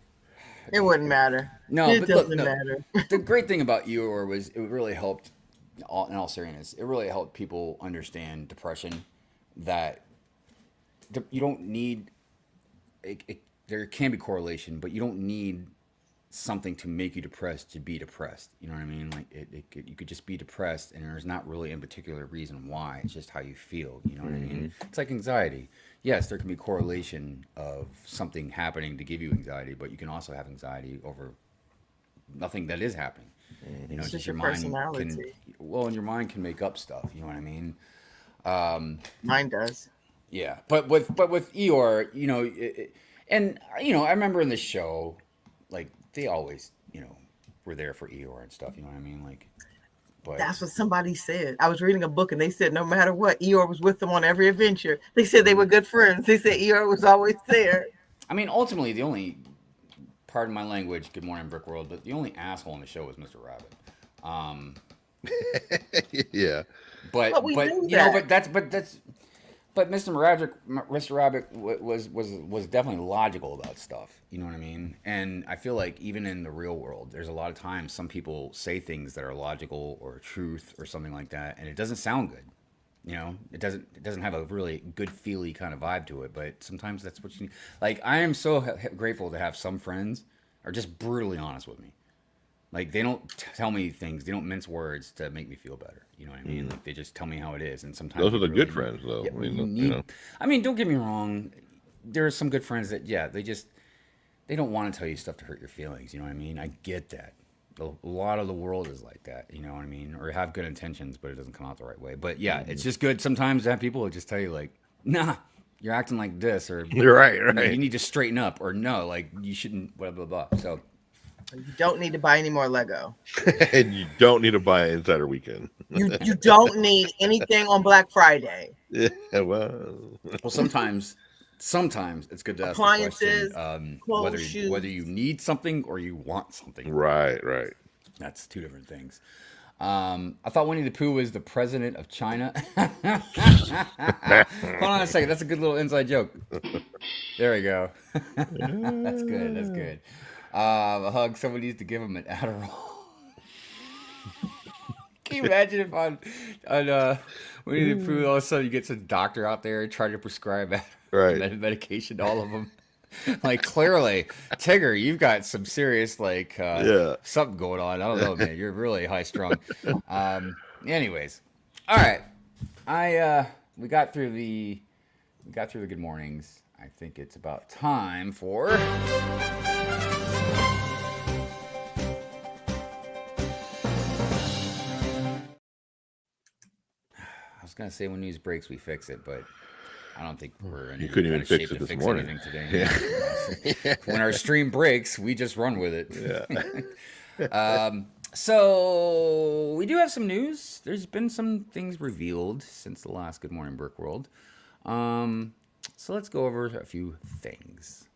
It wouldn't matter. No, it doesn't matter. The great thing about Eeyore was it really helped, in all seriousness, it really helped people understand depression, that you don't need, there can be correlation, but you don't need something to make you depressed to be depressed. You know what I mean? Like you could just be depressed and there's not really a particular reason why. It's just how you feel. You know what I mean? It's like anxiety. Yes, there can be correlation of something happening to give you anxiety, but you can also have anxiety over nothing that is happening. It's just your mind personality. And your mind can make up stuff. You know what I mean? Mine does. Yeah, but with Eeyore, and I remember in the show, like they always, were there for Eeyore and stuff. You know what I mean? Like, but that's what somebody said. I was reading a book and they said no matter what, Eeyore was with them on every adventure. They said they were good friends. They said Eeyore was always there. I mean, ultimately, the only, pardon my language, good morning, Brick World, but the only asshole in the show was Mr. Rabbit. Yeah. But Mr. Rabbit was definitely logical about stuff. You know what I mean? And I feel like even in the real world, there's a lot of times some people say things that are logical or truth or something like that, and it doesn't sound good. It doesn't have a really good feely kind of vibe to it. But sometimes that's what you need. Like, I am so grateful to have some friends are just brutally honest with me. Like, they don't tell me things. They don't mince words to make me feel better. You know what I mean? Like, they just tell me how it is. And sometimes those are the good friends, though. Yeah, I mean, don't get me wrong. There are some good friends that, they don't want to tell you stuff to hurt your feelings. You know what I mean? I get that. A lot of the world is like that. You know what I mean? Or have good intentions, but it doesn't come out the right way. But yeah, it's just good sometimes to have people who just tell you, like, nah, you're acting like this, or you're right. You need to straighten up, or no, like, you shouldn't, blah, blah, blah. So. You don't need to buy any more Lego. And you don't need to buy Insider Weekend. You don't need anything on Black Friday. Yeah, well, sometimes it's good to ask the question, whether you need something or you want something. Right. That's two different things. I thought Winnie the Pooh was the president of China. Hold on a second. That's a good little inside joke. There we go. That's good. A hug. Someone needs to give him an Adderall. Can you imagine if on Winnie the Pooh, all of a sudden you get some doctor out there trying to prescribe medication to all of them? Like, clearly, Tigger, you've got some serious something going on. I don't know, man. You're really high strung. Anyways, all right. We got through the good mornings. I think it's about time for. I was gonna say when news breaks, we fix it, but I don't think we're in. You couldn't even fix it this morning. Today. Yeah. When our stream breaks, we just run with it. Yeah. So we do have some news. There's been some things revealed since the last Good Morning Brick World. So let's go over a few things.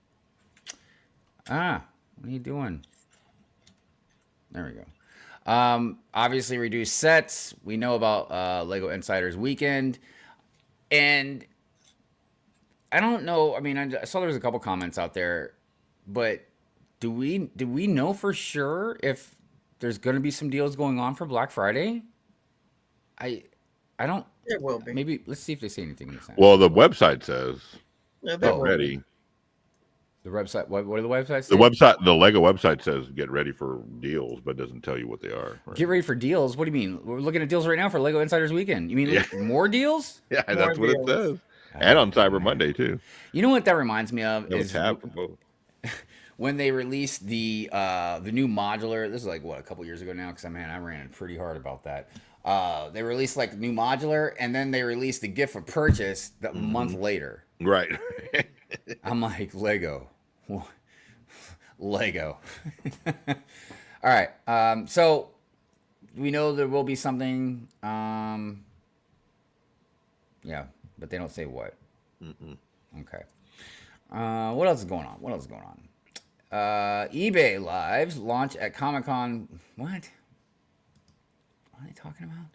What are you doing? There we go. Obviously reduced sets. We know about Lego Insiders Weekend. And I don't know. I mean, I saw there was a couple comments out there, but do we know for sure if there's going to be some deals going on for Black Friday? I don't. There will be. Maybe let's see if they say anything in the sense. Well, the website says Yeah, get ready. The website. What do the websites The say? website, the Lego website says get ready for deals, but doesn't tell you what they are. Right? Get ready for deals. What do you mean? We're looking at deals right now for Lego Insiders Weekend. You mean more deals? Yeah, More that's what deals. it says. And on Cyber Monday too. You know what that reminds me of No is tab for both. when they released the new modular. This is like what, a couple years ago now, because I ran pretty hard about that. They released like new modular, and then they released the gift of purchase a month later. Right. I'm like, Lego. Lego. All right. So we know there will be something. Yeah, but they don't say what. Okay. What else is going on? eBay Lives launch at Comic-Con. What are they talking about?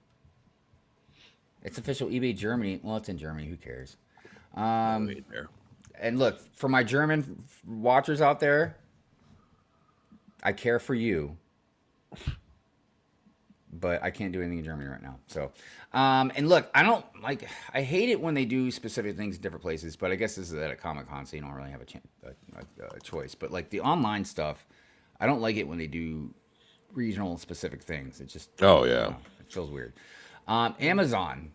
It's official eBay Germany. Well, it's in Germany. Who cares? There. And look, for my German watchers out there, I care for you, but I can't do anything in Germany right now. So, and look, I hate it when they do specific things in different places, but I guess this is at a Comic-Con, so you don't really have a choice. But like the online stuff, I don't like it when they do regional specific things. It just, Oh yeah. it feels weird. Amazon.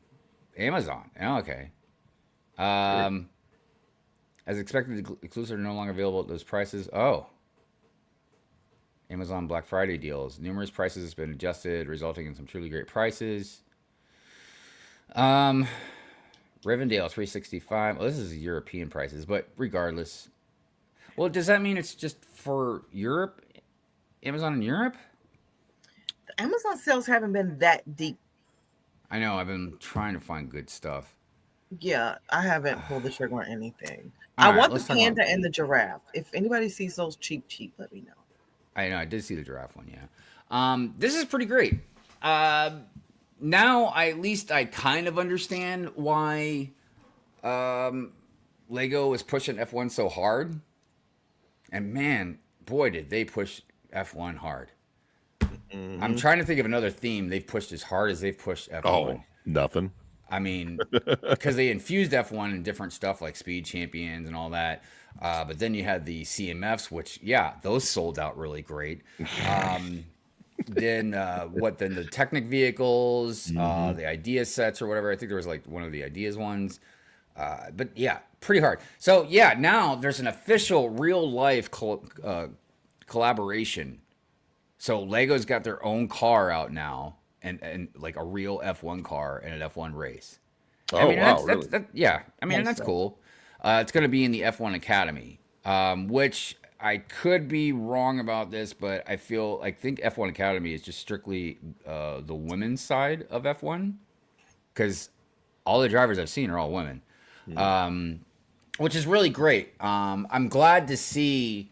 Okay. As expected, the exclusives are no longer available at those prices. Oh. Amazon Black Friday deals. Numerous prices have been adjusted, resulting in some truly great prices. Rivendell 365. Well, this is European prices, but regardless. Well, does that mean it's just for Europe? Amazon in Europe? The Amazon sales haven't been that deep. I know. I've been trying to find good stuff. Yeah, I haven't pulled the trigger on anything. All I right, want let's the talk about- panda and the giraffe. If anybody sees those cheap, let me know. I know. I did see the giraffe one, yeah. This is pretty great. Now, at least I kind of understand why Lego is pushing F1 so hard. And man, boy, did they push F1 hard. I'm trying to think of another theme they've pushed as hard as they've pushed F1. Oh, nothing. I mean, because they infused F1 in different stuff like Speed Champions and all that. But then you had the CMFs, which, yeah, those sold out really great. Then the Technic vehicles, the idea sets or whatever. I think there was like one of the ideas ones. But yeah, pretty hard. So yeah, now there's an official real life collaboration. So Lego's got their own car out now, and like a real F1 car and an F1 race. Oh, wow, really? That's cool. It's going to be in the F1 Academy, which I could be wrong about this, but I think F1 Academy is just strictly the women's side of F1, because all the drivers I've seen are all women, which is really great. I'm glad to see,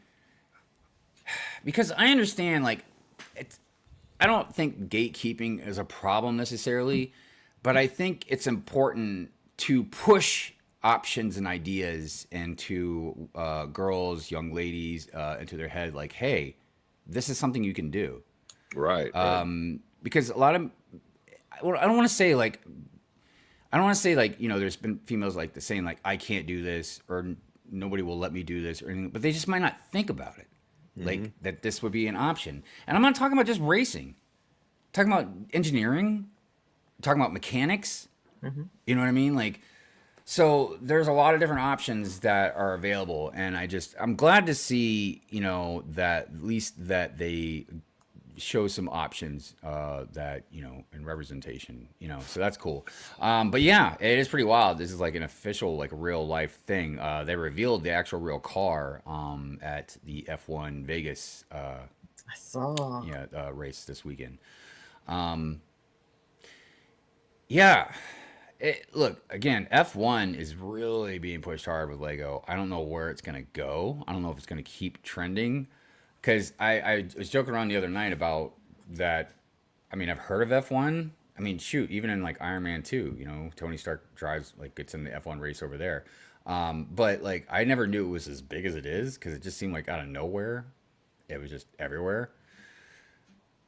because I understand, like, I don't think gatekeeping is a problem necessarily, but I think it's important to push options and ideas into girls, young ladies, into their head, like, hey, this is something you can do. Right. Because a lot of, I don't want to say like, there's been females like saying like, I can't do this, or nobody will let me do this, or anything, but they just might not think about it. Like that this would be an option. And I'm not talking about just racing. I'm talking about engineering, I'm talking about mechanics. You know what I mean? Like, So there's a lot of different options that are available, and I'm glad to see, that at least that they show some options that in representation, so that's cool. But yeah, it is pretty wild. This is like an official, like real life thing. They revealed the actual real car at the F1 Vegas I saw. race this weekend. Yeah. Look, again, F1 is really being pushed hard with Lego. I don't know where it's going to go. I don't know if it's going to keep trending. Because I was joking around the other night about that. I mean, I've heard of F1. I mean, shoot, even in like Iron Man 2, Tony Stark drives, like, gets in the F1 race over there. But, like, I never knew it was as big as it is because it just seemed like out of nowhere. It was just everywhere.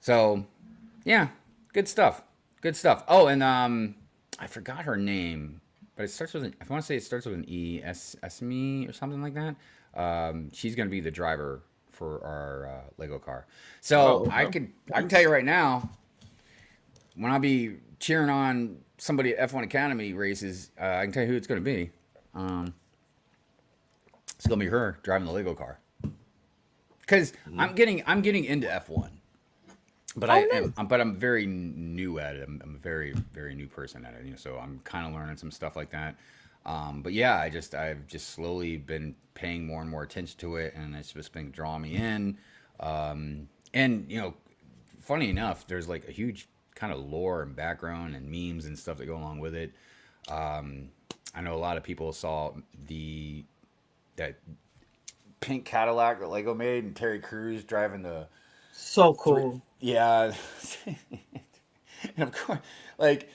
So, yeah, good stuff. Good stuff. Oh, and I forgot her name, but it starts with I want to say it starts with an E, Esme or something like that. She's going to be the driver for our Lego car. So I can tell you right now, when I'll be cheering on somebody at F1 Academy races, I can tell you who it's going to be. It's going to be her driving the Lego car. Because I'm getting into F1. But I'm very new at it. I'm a very, very new person at it. So I'm kind of learning some stuff like that. But yeah, I've just slowly been paying more and more attention to it, and it's just been drawing me in. And funny enough, there's like a huge kind of lore and background and memes and stuff that go along with it. I know a lot of people saw that pink Cadillac that Lego made, and Terry Crews driving the. So cool. Yeah. And of course, like,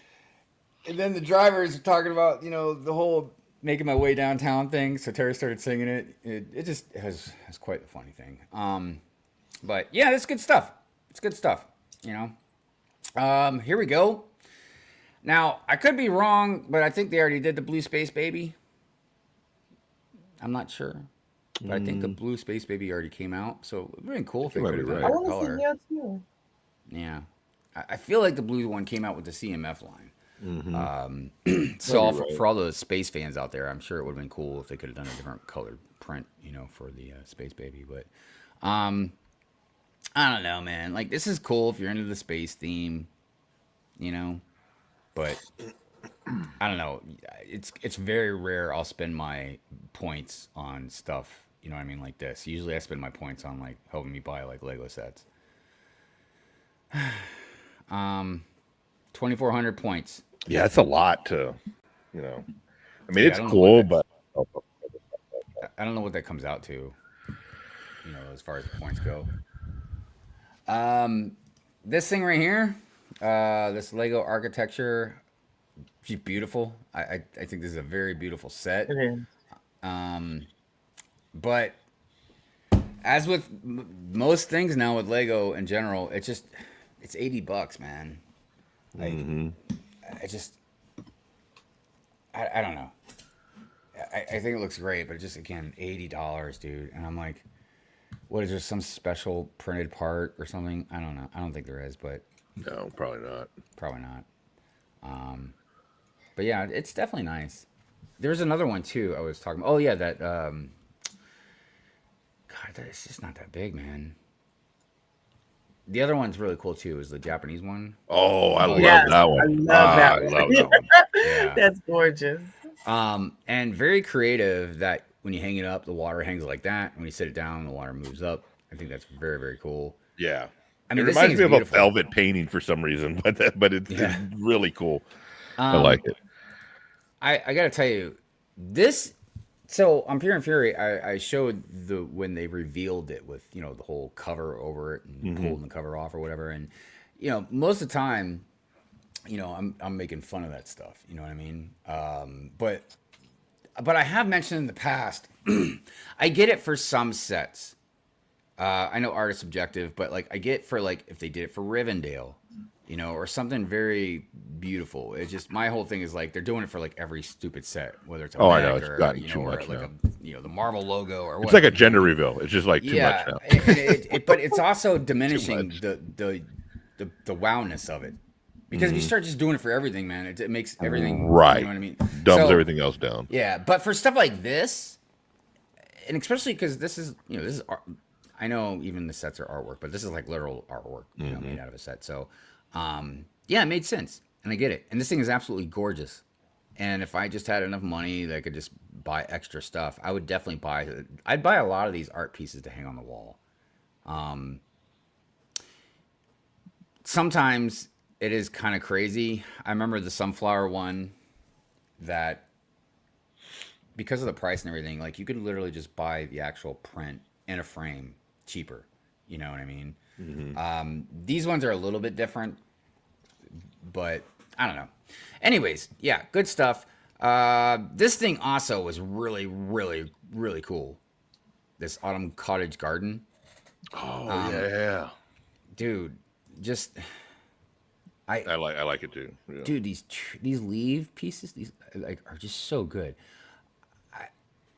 and then the drivers are talking about, the whole making my way downtown thing. So Terry started singing it. It just has quite a funny thing. But yeah, that's good stuff. It's good stuff, Here we go. Now, I could be wrong, but I think they already did the Blue Space Baby. I'm not sure. But I think the Blue Space Baby already came out, so it would have been cool if they could have done I it in want to color. see Neo too. Yeah, I feel like the blue one came out with the CMF line. Mm-hmm. So for all the space fans out there, I'm sure it would have been cool if they could have done a different colored print, for the Space Baby. But I don't know, man. Like, this is cool if you're into the space theme, But I don't know. It's very rare I'll spend my points on stuff. You know what I mean? Like this. Usually I spend my points on like helping me buy like Lego sets. 2,400 points. Yeah, it's a lot to, I mean, Yeah, it's cool, but I don't know what that comes out to, as far as the points go. This thing right here, this Lego architecture, she's beautiful. I think this is a very beautiful set. It is. But as with most things now with Lego in general, it's $80, man. Like, I don't know. I think it looks great, but just, again, $80, dude. And I'm like, what is there, some special printed part or something? I don't know. I don't think there is, but no, probably not. Probably not. But yeah, it's definitely nice. There's another one too I was talking about. Oh yeah, that God, it's just not that big, man. The other one's really cool too, is the Japanese one. Oh, I love Yes, that one. I love that I one. love that one. Yeah. That's gorgeous. And very creative that when you hang it up, the water hangs like that. When you sit it down, the water moves up. I think that's very, very cool. Yeah. I mean, it this thing reminds is me of beautiful. a velvet painting for some reason, but it's really cool. I like it. I gotta tell you, this. So on Pure and Fury, I showed when they revealed it with the whole cover over it and pulling the cover off or whatever, and most of the time, I'm making fun of that stuff. You know what I mean? But I have mentioned in the past, I get it for some sets. I know art is subjective, but like I get for like if they did it for Rivendell, or something very beautiful. It's just my whole thing is like they're doing it for like every stupid set, whether it's a I know, mech it's or gotten too or much like now. the Marvel logo or It's whatever. like a gender reveal. It's just like too much now. But it's also diminishing the wowness of it. Because if you start just doing it for everything, man, it makes everything Right. You know what I mean? Dumps So, everything else down. Yeah, but for stuff like this, and especially because this is art. I know even the sets are artwork, but this is like literal artwork, made out of a set. So, yeah, it made sense, and I get it. And this thing is absolutely gorgeous. And if I just had enough money that I could just buy extra stuff, I would definitely buy. I'd buy a lot of these art pieces to hang on the wall. Sometimes it is kind of crazy. I remember the sunflower one that because of the price and everything, like you could literally just buy the actual print in a frame cheaper. You know what I mean? These ones are a little bit different, but I don't know. Anyways, yeah, good stuff. This thing also was really, really, really cool. This Autumn Cottage Garden. Oh yeah, Dude, just I like it too. Yeah. dude, these leaf pieces, these like are just so good.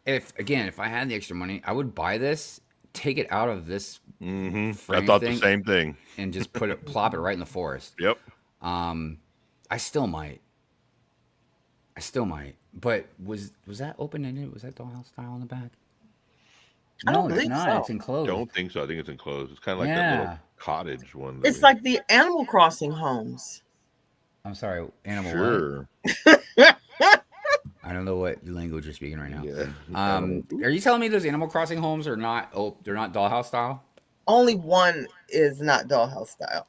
If I had the extra money, I would buy this, take it out of this I frame thought thing, the same thing. and just plop it right in the forest. Yep. I still might. But was that open ended? Was that dollhouse style in the back? I don't No, it's think not. so. It's enclosed. Don't think so. I think it's enclosed. It's kind of like that Yeah. little cottage one. that It's we- like the Animal Crossing homes. I'm sorry, animal. What? sure. I don't know what language you're speaking right now. Yeah. Are you telling me those Animal Crossing homes are not? Oh, they're not dollhouse style. Only one is not dollhouse style.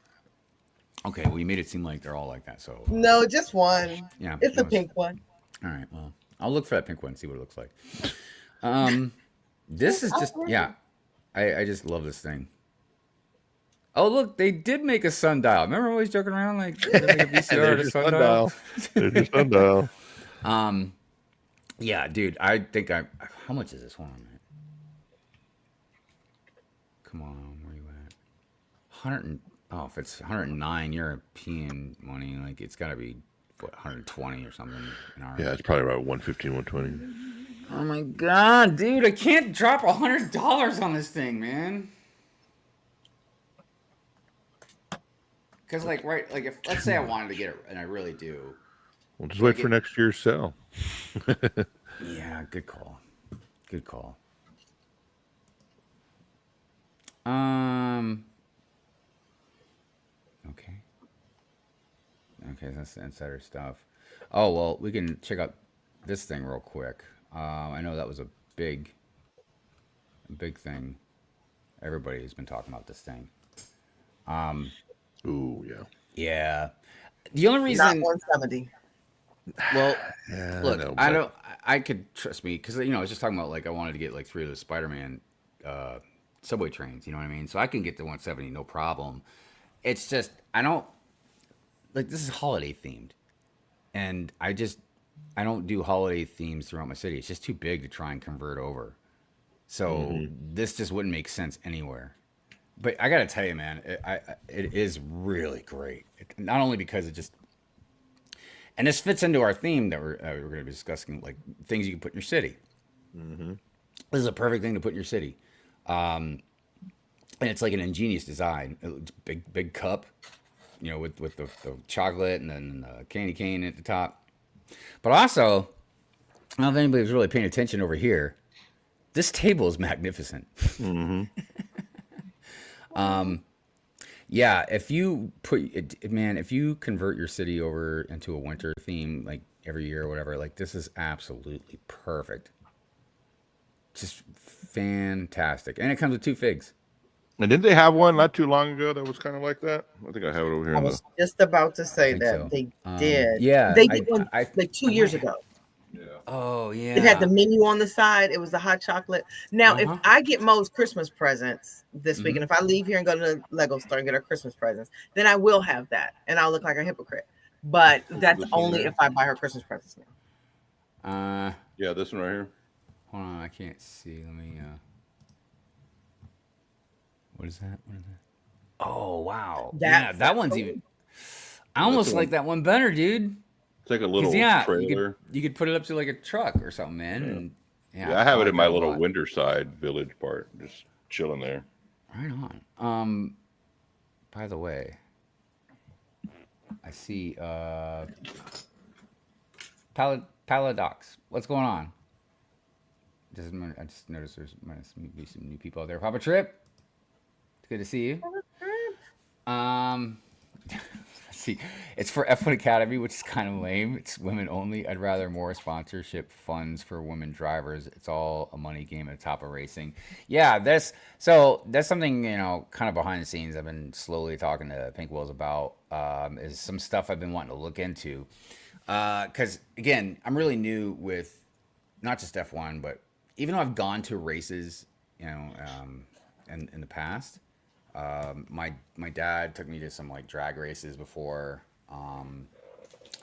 Okay, well you made it seem like they're all like that. So No, just one. yeah, It's a no, pink one. All right, well I'll look for that pink one and see what it looks like. This is just yeah, I just love this thing. Oh look, they did make a sundial. Remember always joking around like they make a VCR to sundial. There's your sundial. Yeah, dude, I think how much is this one? Come on, where you at? 100 and, oh, if it's 109 European money, like it's got to be what 120 or something in our. Yeah, it's probably about 115, 120. Oh my god, dude, I can't drop $100 on this thing, man. Cause like if let's say I wanted to get it, and I really do. We'll just wait for next year's sale. Yeah, good call. Good call. Okay. Okay, that's the insider stuff. Oh well, we can check out this thing real quick. I know that was a big thing. Everybody has been talking about this thing. Ooh, yeah. Yeah. The only Not reason, 170. well, Yeah, look, know, I but- don't. I could trust me because I was just talking about like I wanted to get like 3 of the Spider-Man subway trains. You know what I mean? So I can get the 170 no problem. It's just I don't like this is holiday themed, and I don't do holiday themes throughout my city. It's just too big to try and convert over. So this just wouldn't make sense anywhere. But I gotta tell you, man, it is really great. Not only because it just, and this fits into our theme that we're going to be discussing, like things you can put in your city. This is a perfect thing to put in your city, and it's like an ingenious design. It's big cup, with the chocolate and then the candy cane at the top. But also, I don't know if anybody's really paying attention over here. This table is magnificent. Yeah, if you if you convert your city over into a winter theme like every year or whatever, like this is absolutely perfect. Just fantastic. And it comes with 2 figs. And didn't they have one not too long ago that was kind of like that? I think I have it over here. I In was the... just about to say think that so. they did. Yeah, They did one I- like 2 years ago. Oh yeah. It had the menu on the side. It was the hot chocolate. Now, if Uh-huh. I get Mo's Christmas presents this week, and if I leave here and go to the Lego store and get our Christmas presents, then I will have that, and I'll look like a hypocrite. But that's This one only there. if I buy her Christmas presents now. Yeah, this one right here. Hold on, I can't see. Let me what is that? Oh wow. That's that one's cool. even I almost the like one. that one better, dude. It's like a 'Cause, little yeah, trailer. you could put it up to like a truck or something, man. And, Yeah, I have it in my like that a little lot. Winterside village part, just chilling there. Right on. By the way, I see Paladox. What's going on? I just noticed there's might be some new people out there. Papa Trip, it's good to see you. Um, let's see, it's for F1 Academy, which is kind of lame. It's women only. I'd rather more sponsorship funds for women drivers. It's all a money game at the top of racing. Yeah, that's something kind of behind the scenes. I've been slowly talking to Pink Wills about. Is some stuff I've been wanting to look into. Because again, I'm really new with not just F1, but even though I've gone to races, in the past. My dad took me to some like drag races before.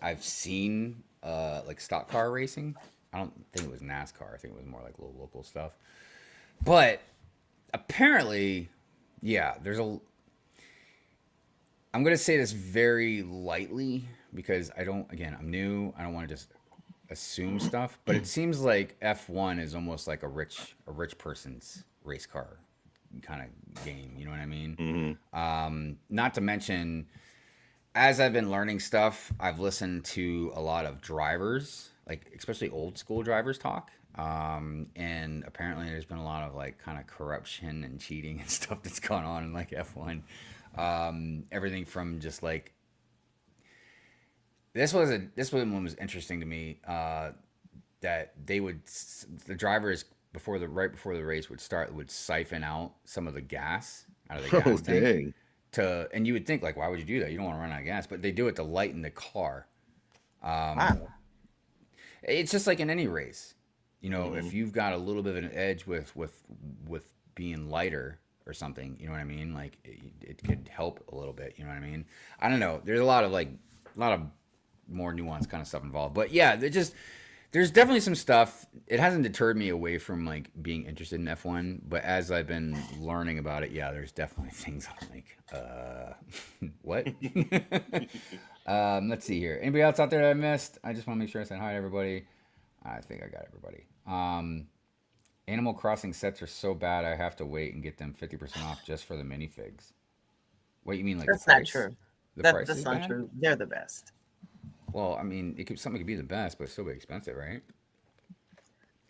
I've seen like stock car racing. I don't think it was NASCAR. I think it was more like little local stuff. But apparently, yeah, I'm gonna say this very lightly because I'm new. I don't want to just assume stuff, but it seems like F1 is almost like a rich person's race car kind of game. You know what I mean? Not to mention, as I've been learning stuff, I've listened to a lot of drivers, like especially old school drivers talk. And apparently there's been a lot of like kind of corruption and cheating and stuff that's gone on in like F1. Everything from just like this one was interesting to me. That the drivers right before the race would siphon out some of the gas out of the gas tank. Dang. And you would think like, why would you do that? You don't want to run out of gas, but they do it to lighten the car. Wow. It's just like in any race, if you've got a little bit of an edge with being lighter or something, you know what I mean? Like it could help a little bit, you know what I mean? I don't know. There's a lot of more nuanced kind of stuff involved, but yeah, there's definitely some stuff. It hasn't deterred me away from like being interested in F1, but as I've been learning about it, yeah, there's definitely things I'm like, what? Let's see here. Anybody else out there that I missed? I just want to make sure I said hi to everybody. I think I got everybody. Animal Crossing sets are so bad, I have to wait and get them 50% off just for the minifigs. What you mean, like That's the not price? true. The price That's is not bad? true. They're the best. Well, I mean, something could be the best, but it's still be expensive, right?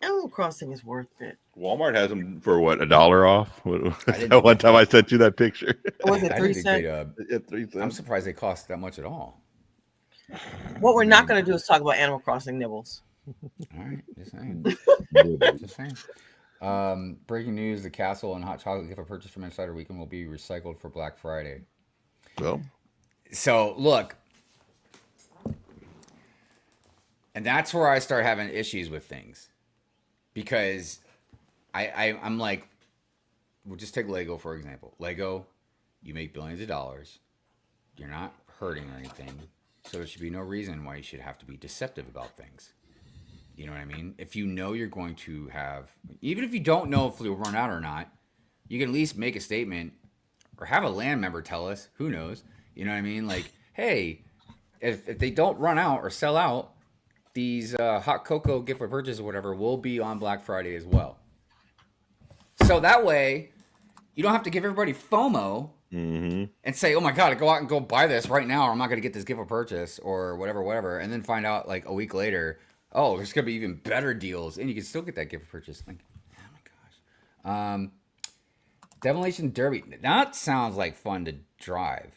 Animal Crossing is worth it. Walmart has them for what, $1 off? didn't That one know time I sent you that picture. Was it I 3 didn't cents? think Yeah, 3 I'm cents. surprised they cost that much at all. What we're not going to do is talk about Animal Crossing nibbles. All right, just saying. Just saying. Breaking news: the Castle and hot chocolate gift purchase from Insider Weekend will be recycled for Black Friday. Well, So look, and that's where I start having issues with things, because I'm like, we'll just take Lego for example. Lego, you make billions of dollars, you're not hurting or anything, so there should be no reason why you should have to be deceptive about things. You know what I mean? If you know you're going to have, even if you don't know if you'll run out or not, you can at least make a statement or have a land member tell us. Who knows? You know what I mean? Like, hey, if they don't run out or sell out, these hot cocoa gift for purchase or whatever will be on Black Friday as well. So that way, you don't have to give everybody FOMO and say, oh my God, go out and go buy this right now, or I'm not going to get this gift for purchase or whatever. And then find out like a week later, oh, there's going to be even better deals. And you can still get that gift for purchase. Like, oh my gosh. Demolition Derby. That sounds like fun to drive.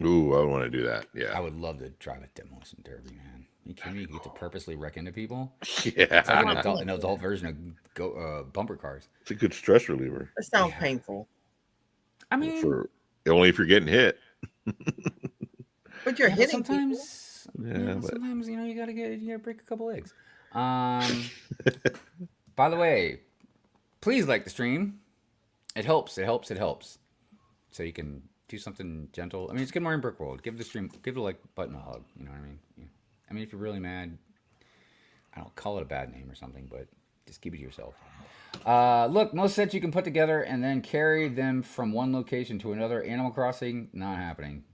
ooh, I want to do that. Yeah. I would love to drive a Demolition Derby, man. You kidding me? You get to purposely wreck into people? Yeah. It's like an adult version of bumper cars. It's a good stress reliever. It sounds painful. I mean, For only if you're getting hit. But you're hitting people. sometimes, Yeah, but sometimes you gotta break a couple eggs. By the way, please like the stream. It helps. So you can do something gentle. I mean, it's Good Morning Brick World. Give the like button a hug. You know what I mean? Yeah. I mean, if you're really mad, I don't call it a bad name or something, but just keep it to yourself. Look, most sets you can put together and then carry them from one location to another. Animal Crossing, not happening.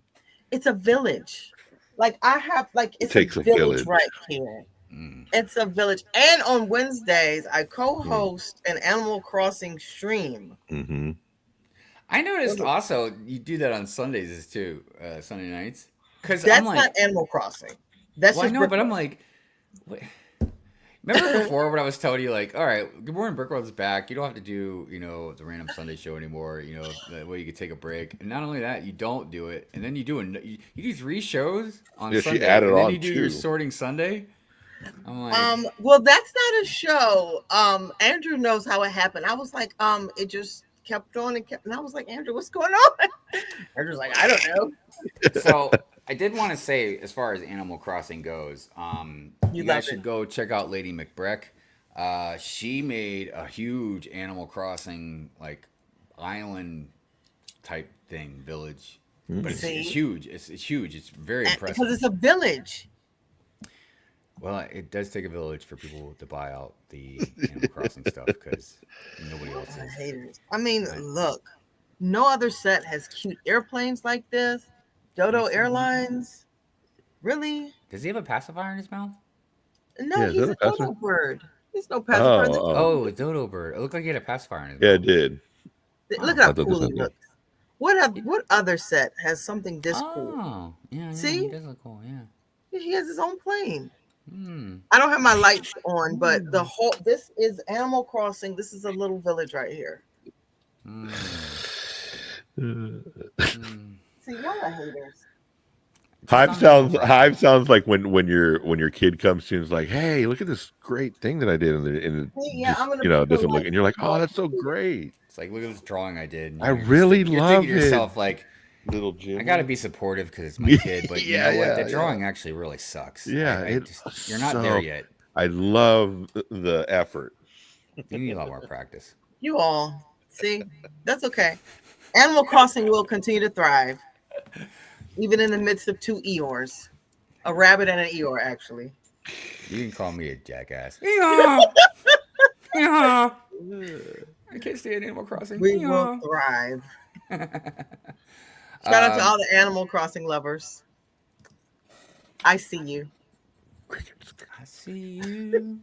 It's a village. Like I have, like it's Takes a a village village. right here. It's a village. And on Wednesdays, I co-host an Animal Crossing stream. mm-hmm. I noticed also you do that on Sundays too, Sunday nights. Because That's I'm like, not Animal Crossing. That's well, I just know, but I'm Brickworld. like, what? Remember before when I was telling you, like, all right, Good Morning Brickworld's back. You don't have to do, the random Sunday show anymore. That way you could take a break. And not only that, you don't do it, and then you do 3 shows on Yeah, she Sunday, added and then on you do your 2. Sorting Sunday. I'm like, Well, that's not a show. Andrew knows how it happened. I was like, it just kept on and kept, and I was like, Andrew, what's going on? Andrew's like, I don't know. so I did want to say, as far as Animal Crossing goes, you love guys it. should go check out Lady McBreck. She made a huge Animal Crossing like island type thing, village, but it's See? huge. It's huge. It's very Because impressive. it's a village. Well, it does take a village for people to buy out the Animal Crossing stuff because nobody else I is. haters. I mean, Right. look, no other set has cute airplanes like this. Dodo Airlines. Really? Does he have a pacifier in his mouth? No, Yeah, is he's that a a pacifier? dodo bird. He's no pacifier. Oh, Oh, a dodo bird. It looked like he had a pacifier in his yeah, mouth. it did. Look Oh. how I thought cool this he was looks. What other set has something this cool? Oh, yeah, See? he does look cool. Yeah. He has his own plane. Hmm. I don't have my lights on, but this is Animal Crossing. This is a little village right here. Hmm. Uh, Hmm. See, y'all are haters. Hive sounds like when your kid comes to you and is like, hey, look at this great thing that I did, and it Yeah, just, I'm gonna it put the doesn't look, lights and you're like, oh, on. that's so great, It's like, look at this drawing I did. and I you're just really you're love thinking to yourself, like, little Jim. I got to be supportive because it's my kid, but Yeah, you know what? yeah, The drawing actually really sucks. Yeah, You're not there yet. I love the effort. You need a lot more practice. You all see, that's okay. Animal Crossing will continue to thrive, even in the midst of 2 Eeyores, a rabbit and an Eeyore, actually. You can call me a jackass. Yeah. Yeah. I can't stand Animal Crossing. We will thrive. Shout out to all the Animal Crossing lovers. I see you. I see you.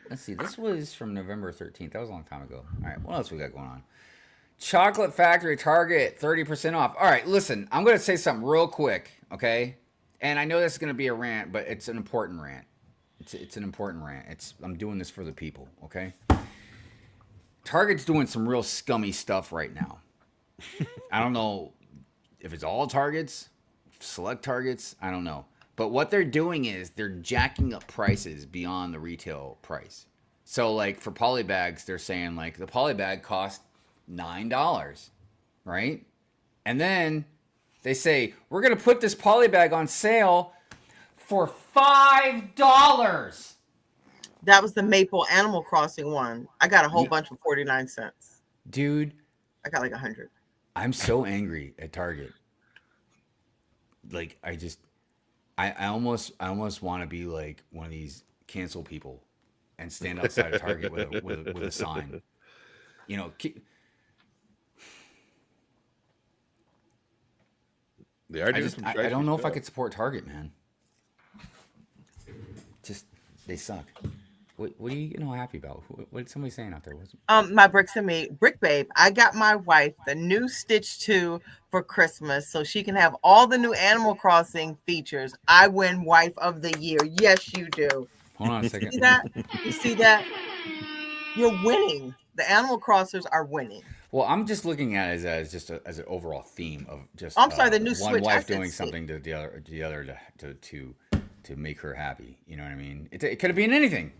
Let's see. This was from November 13th. That was a long time ago. All right. What else we got going on? Chocolate Factory Target 30% off. All right. Listen, I'm going to say something real quick. Okay. And I know this is going to be a rant, but it's an important rant. It's an important rant. I'm doing this for the people. Okay. Target's doing some real scummy stuff right now. I don't know if it's all Targets, select Targets. I don't know. But what they're doing is they're jacking up prices beyond the retail price. So, like, for polybags, they're saying, like, the polybag cost $9, right? And then they say, we're going to put this polybag on sale for $5. That was the Maple Animal Crossing one. I got a whole bunch for 49 cents. Dude, I got like 100. I'm so angry at Target. Like, I almost want to be like one of these cancel people and stand outside of Target with a sign. You know, They are doing I don't know if I could support Target, man. Just they suck. What are you happy about? What's somebody saying out there? My Bricks and Me, Brick Babe. I got my wife the new Stitch 2 for Christmas so she can have all the new Animal Crossing features. I win Wife of the Year. Yes, you do. Hold on a second. See that? You see that? You're winning. The Animal Crossers are winning. Well, I'm just looking at it as just as an overall theme of just. I'm sorry, the new one Switch. wife doing something to the other to make her happy. You know what I mean? It could have been anything.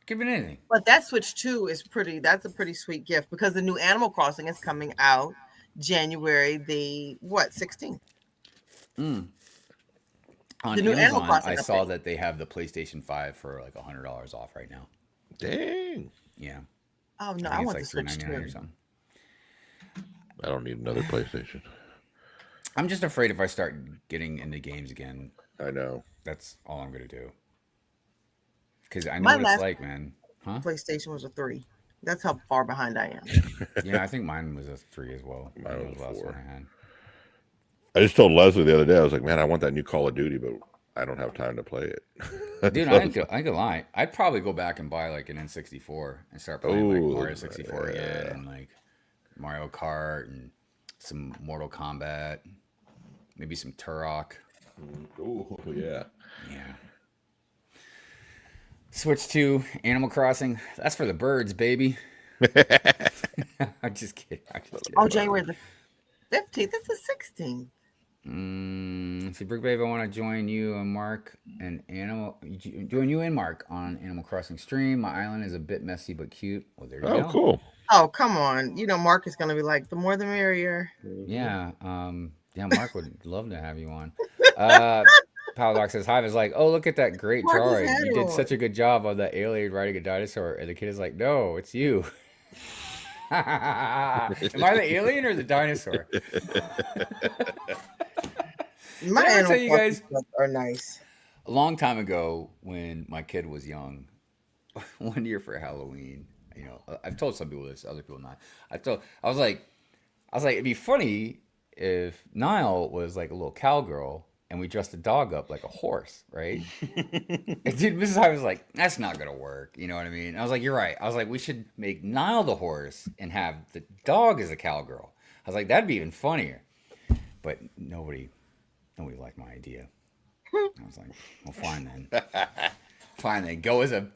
It could have been anything. But that Switch 2 is pretty. That's a pretty sweet gift because the new Animal Crossing is coming out January the 16th. On The new Animal Amazon, Crossing I saw update. that they have the PlayStation 5 for like $100 off right now. Dang. Yeah. Oh no, I I think want the it's Switch like $3.99 or 2. something. I don't need another PlayStation. I'm just afraid if I start getting into games again, I know. that's all I'm gonna do. Because I know My what last- it's like, man. Huh? PlayStation was a 3. That's how far behind I am. Yeah, I think mine was a 3 as well. Mine That was the last 4. one I had. I just told Leslie the other day, I was like, man, I want that new Call of Duty, but I don't have time to play it. Dude, I ain't gonna lie. I'd probably go back and buy like an N64 and start playing like Ooh, Mario 64 again and like Mario Kart and some Mortal Kombat, maybe some Turok. Oh yeah. Yeah. Switch to Animal Crossing. That's for the birds, baby. I'm just kidding. I'm just kidding. Oh, January the 15th. It's the 16th. See, Brick Babe, I want to join you and Mark and join you and Mark on Animal Crossing stream. My island is a bit messy but cute. Well, there you Oh, go. cool. Oh, come on. Mark is going to be like, the more the merrier. Yeah. Yeah, Mark would love to have you on. Paradox says, Hive is like, oh, look at that great Mark has drawing. had You it did on. such a good job of the alien riding a dinosaur. And the kid is like, no, it's you. Am I the alien or the dinosaur? My Did I ever Animal tell you guys- Crossing stuff are nice. A long time ago, when my kid was young, one year for Halloween, I've told some people this, other people not. I was like, it'd be funny if Niall was like a little cowgirl and we dressed the dog up like a horse, right? And dude, Mrs. Hyde was like, that's not gonna work. You know what I mean? And I was like, you're right. I was like, we should make Niall the horse and have the dog as a cowgirl. I was like, that'd be even funnier. But nobody liked my idea. I was like, well, fine then. Fine then. Go as a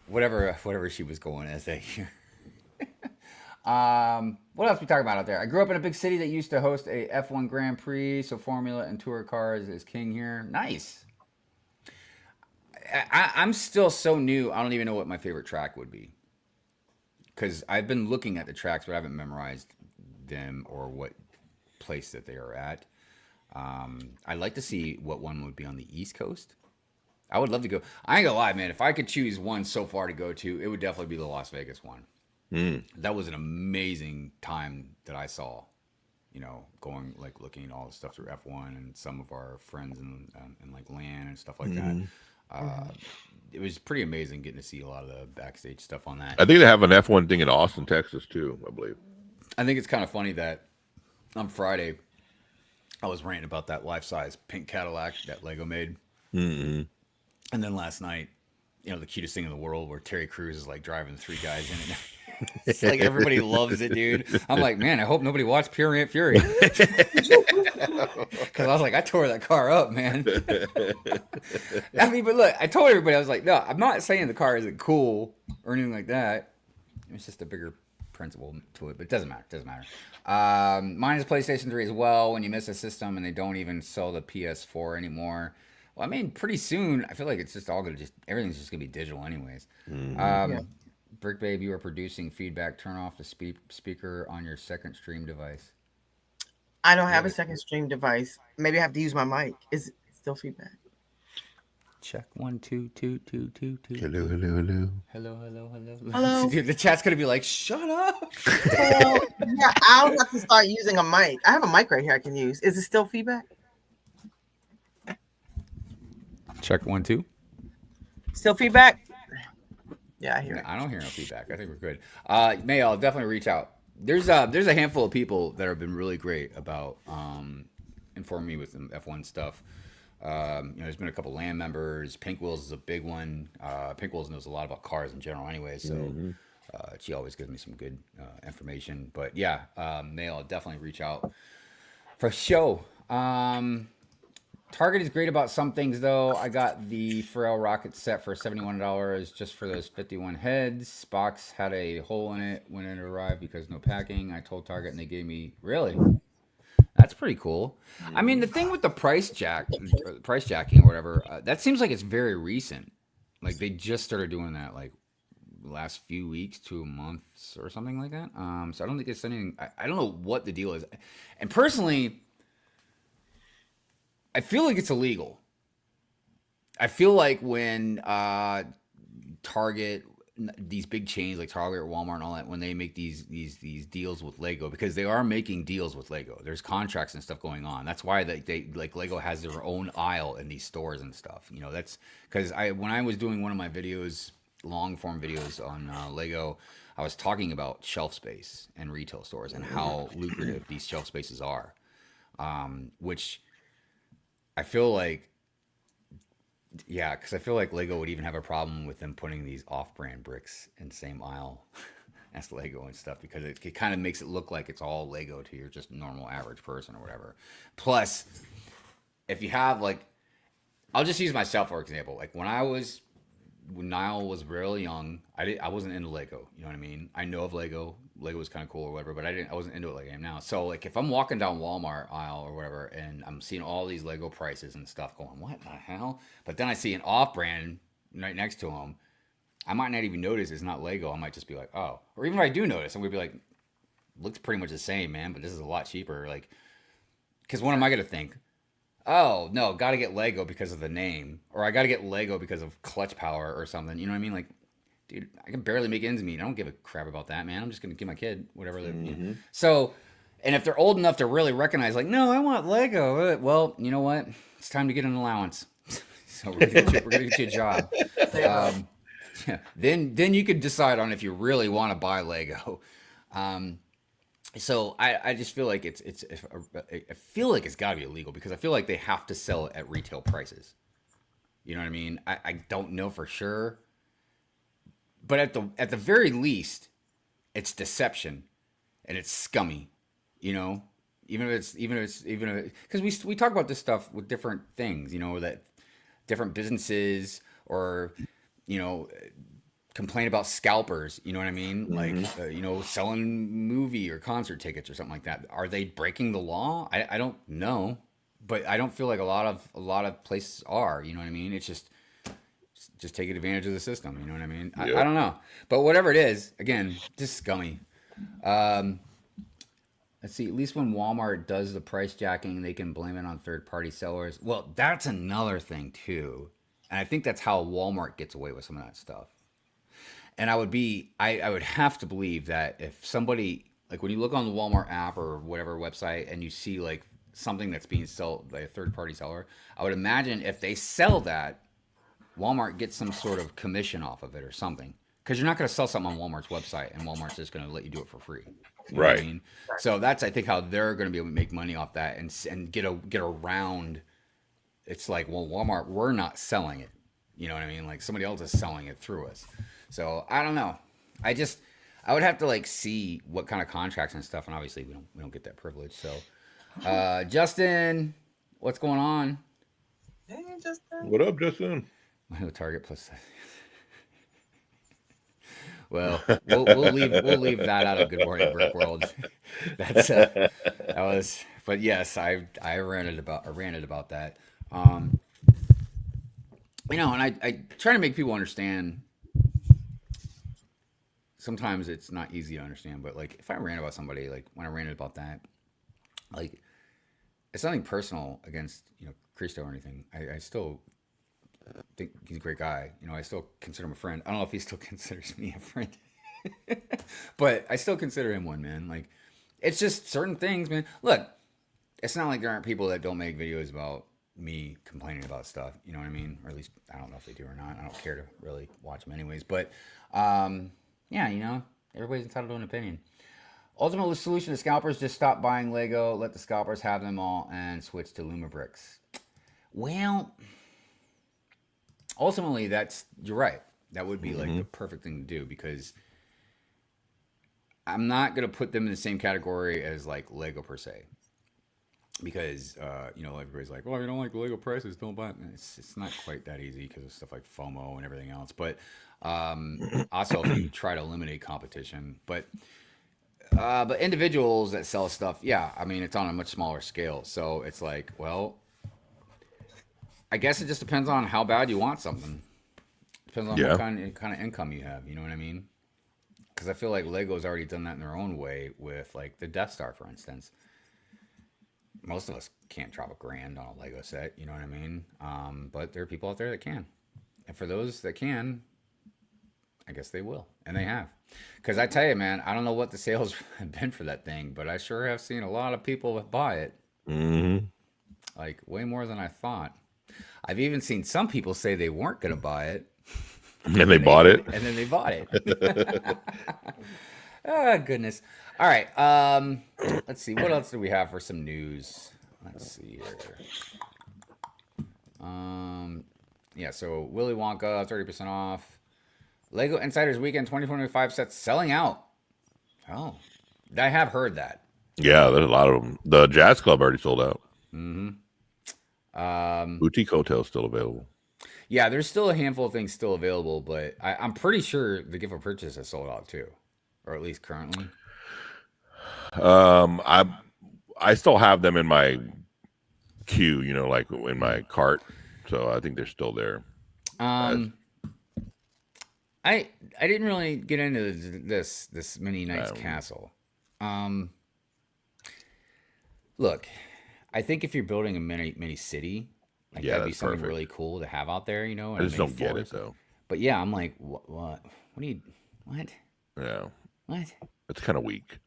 whatever she was going as a. What else we talking about out there? I grew up in a big city that used to host a F1 Grand Prix, so Formula and Tour cars is king here. Nice. I'm still so new. I don't even know what my favorite track would be, because I've been looking at the tracks, but I haven't memorized them or what place that they are at. I'd like to see what one would be on the East Coast. I would love to go. I ain't gonna lie, man. If I could choose one so far to go to, it would definitely be the Las Vegas one. That was an amazing time that I saw. Going like looking at all the stuff through F1 and some of our friends and like LAN and stuff like that. It was pretty amazing getting to see a lot of the backstage stuff on that. I think they have an F1 thing in Austin, Texas, too. I believe. I think it's kind of funny that on Friday I was ranting about that life-size pink Cadillac that Lego made. Mm-hmm. And then last night, the cutest thing in the world where Terry Crews is like driving the three guys in it. It's like everybody loves it, dude. I'm like, man, I hope nobody watched Pure Ant Fury. Because I was like, I tore that car up, man. I mean, but look, I told everybody, I was like, no, I'm not saying the car isn't cool or anything like that. It's just a bigger principle to it, but it doesn't matter. It doesn't matter. Mine is PlayStation 3 as well. When you miss a system and they don't even sell the PS4 anymore. Well, I mean, pretty soon, I feel like it's just all going to everything's just going to be digital anyways. Yeah. Brick Babe, you are producing feedback. Turn off the speaker on your second stream device. I don't have a second stream device. Maybe I have to use my mic. Is it still feedback? Check 1 2 2 2 2 2. Hello. Hello. Dude, the chat's going to be like, shut up. So, yeah, I'll have to start using a mic. I have a mic right here I can use. Is it still feedback? Check 1 2. Still feedback? Yeah, I hear it. I don't hear no feedback. I think we're good. May, I'll definitely reach out. There's a handful of people that have been really great about informing me with some F1 stuff. There's been a couple LAN members. Pink Wheels is a big one. Pink Wheels knows a lot about cars in general anyway, so she always gives me some good information. But yeah, May, I'll definitely reach out for show. Target is great about some things, though. I got the Pharrell rocket set for $71 just for those 51 heads. Box had a hole in it when it arrived because no packing. I told Target and they gave me... Really? That's pretty cool. I mean, the thing with the price jacking or whatever, that seems like it's very recent. Like, they just started doing that, like, last few weeks to months or something like that. So I don't think it's anything... I don't know what the deal is. And personally... I feel like it's illegal. I feel like when Target, these big chains like Target or Walmart and all that, when they make these deals with Lego, because they are making deals with Lego. There's contracts and stuff going on. That's why they like Lego has their own aisle in these stores and stuff. That's because when I was doing one of my videos, long form videos on Lego, I was talking about shelf space and retail stores and how lucrative these shelf spaces are, which. I feel like, because I feel like Lego would even have a problem with them putting these off-brand bricks in the same aisle that's Lego and stuff because it kind of makes it look like it's all Lego to your just normal average person or whatever. Plus, if you have like, I'll just use myself for example. Like when Niall was really young, I wasn't into Lego. You know what I mean? I know of Lego. Lego was kind of cool or whatever, but I wasn't into it like I am now. So like if I'm walking down Walmart aisle or whatever, and I'm seeing all these Lego prices and stuff, going, what the hell? But then I see an off-brand right next to them. I might not even notice it's not Lego. I might just be like, oh, or even if I do notice, I'm gonna be like, looks pretty much the same, man, but this is a lot cheaper. Like, because what am I gonna think? Oh no, got to get Lego because of the name, or I got to get Lego because of clutch power or something. You know what I mean? Like, dude, I can barely make ends meet. I don't give a crap about that, man. I'm just gonna give my kid whatever. So, and if they're old enough to really recognize, like, no, I want Lego. Well, you know what? It's time to get an allowance. So we're gonna get you a job. Yeah. Then you could decide on if you really want to buy Lego. So I just feel like I feel like it's got to be illegal because I feel like they have to sell it at retail prices. You know what I mean? I don't know for sure, but at the very least, it's deception, and it's scummy. You know, even if because we talk about this stuff with different things. You know, that different businesses or complain about scalpers, you know what I mean? Like, selling movie or concert tickets or something like that. Are they breaking the law? I don't know, but I don't feel like a lot of places are, you know what I mean? It's just taking advantage of the system, you know what I mean? I don't know, but whatever it is, again, just scummy. Let's see, at least when Walmart does the price jacking, they can blame it on third-party sellers. Well, that's another thing too. And I think that's how Walmart gets away with some of that stuff. And I would have to believe that if somebody, like when you look on the Walmart app or whatever website and you see like something that's being sold by a third party seller, I would imagine if they sell that, Walmart gets some sort of commission off of it or something. Because you're not going to sell something on Walmart's website and Walmart's just going to let you do it for free. You know what I mean? So that's, I think, how they're going to be able to make money off that and get around. It's like, well, Walmart, we're not selling it. You know what I mean? Like somebody else is selling it through us. So I don't know. I would have to like see what kind of contracts and stuff, and obviously we don't get that privilege. So, Justin, what's going on? Hey, Justin. What up, Justin? Target plus. Well, we'll leave that out of Good Morning Brick World. That was. But yes, I ranted about that. And I try to make people understand. Sometimes it's not easy to understand, but like if I rant about somebody, like when I ranted about that, like it's nothing personal against Christo or anything. I still think he's a great guy. I still consider him a friend. I don't know if he still considers me a friend, but I still consider him one, man. Like it's just certain things, man. Look, it's not like there aren't people that don't make videos about me complaining about stuff. You know what I mean? Or at least I don't know if they do or not. I don't care to really watch them anyways, but yeah, everybody's entitled to an opinion. Ultimate solution to scalpers, just stop buying Lego, let the scalpers have them all, and switch to Luma bricks. Well, ultimately, you're right. That would be like the perfect thing to do because I'm not going to put them in the same category as like Lego per se. Because, everybody's like, well, if you don't like the Lego prices, don't buy it. It's not quite that easy because of stuff like FOMO and everything else. But also, if you try to eliminate competition. But individuals that sell stuff, yeah, I mean, it's on a much smaller scale. So it's like, well, I guess it just depends on how bad you want something. Depends on what kind of income you have. You know what I mean? Because I feel like Lego's already done that in their own way with like the Death Star, for instance. Most of us can't drop $1,000 on a Lego set, you know what I mean? But there are people out there that can. And for those that can, I guess they will. And they have. Because I tell you, man, I don't know what the sales have been for that thing, but I sure have seen a lot of people buy it. Mm-hmm. Like, way more than I thought. I've even seen some people say they weren't going to buy it. And they bought it. And then they bought it. Oh, goodness. All right. Let's see. What else do we have for some news? Let's see here. Yeah, so Willy Wonka, 30% off. Lego Insiders Weekend 2025 sets selling out. Oh, I have heard that. Yeah, there's a lot of them. The Jazz Club already sold out. Boutique Hotel's still available. Yeah, there's still a handful of things still available, but I'm pretty sure the gift of purchase has sold out too, or at least currently. I still have them in my queue, you know, like in my cart. So I think they're still there. I didn't really get into this mini nice castle. Look, I think if you're building a mini city, like that'd be something really cool to have out there, you know. I just don't get it though. But yeah, I'm like, what do you, what? Yeah. What? It's kind of weak.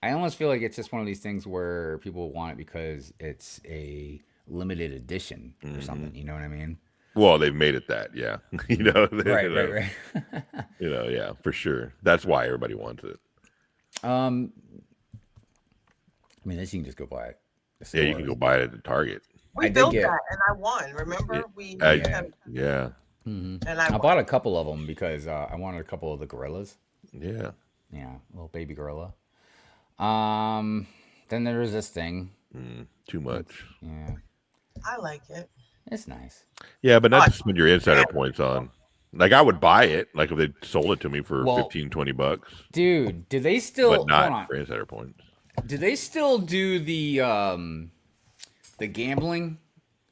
I almost feel like it's just one of these things where people want it because it's a limited edition or something. You know what I mean? Well, they've made it that, yeah. You know, Right. You know, yeah, for sure. That's why everybody wants it. I mean, this you can just go buy it. Yeah, you can go buy it at Target. We built that, and I won. Remember, yeah. And I bought a couple of them because I wanted a couple of the gorillas. Yeah. Yeah, little baby gorilla. Then there was this thing. Too much. Yeah, I like it. it's nice. Yeah, but not to spend your insider points on. Like, I would buy it, like, if they sold it to me for $15-$20. Dude, do they still... But not for insider points. Do they still do the gambling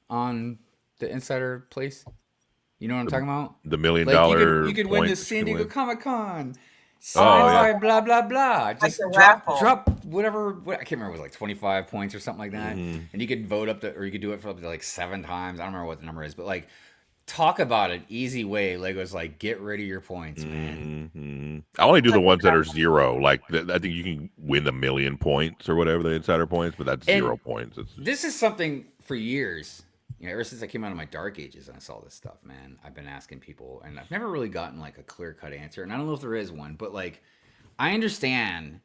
on the insider place? You know what I'm talking about? The $1 million you could win the San Diego Comic-Con. Blah blah blah. Just like drop whatever. I can't remember. It was like 25 points or something like that. And you could vote up or you could do it for up to like 7 times. I don't remember what the number is, but like, talk about an easy way. Lego's like, get rid of your points, man. I only do the ones that are 0. Like, I think you can win 1 million points or whatever the insider points, but that's 0 points. This is something for years. You know, ever since I came out of my dark ages and I saw this stuff, man, I've been asking people, and I've never really gotten like a clear-cut answer. And I don't know if there is one, but like, I understand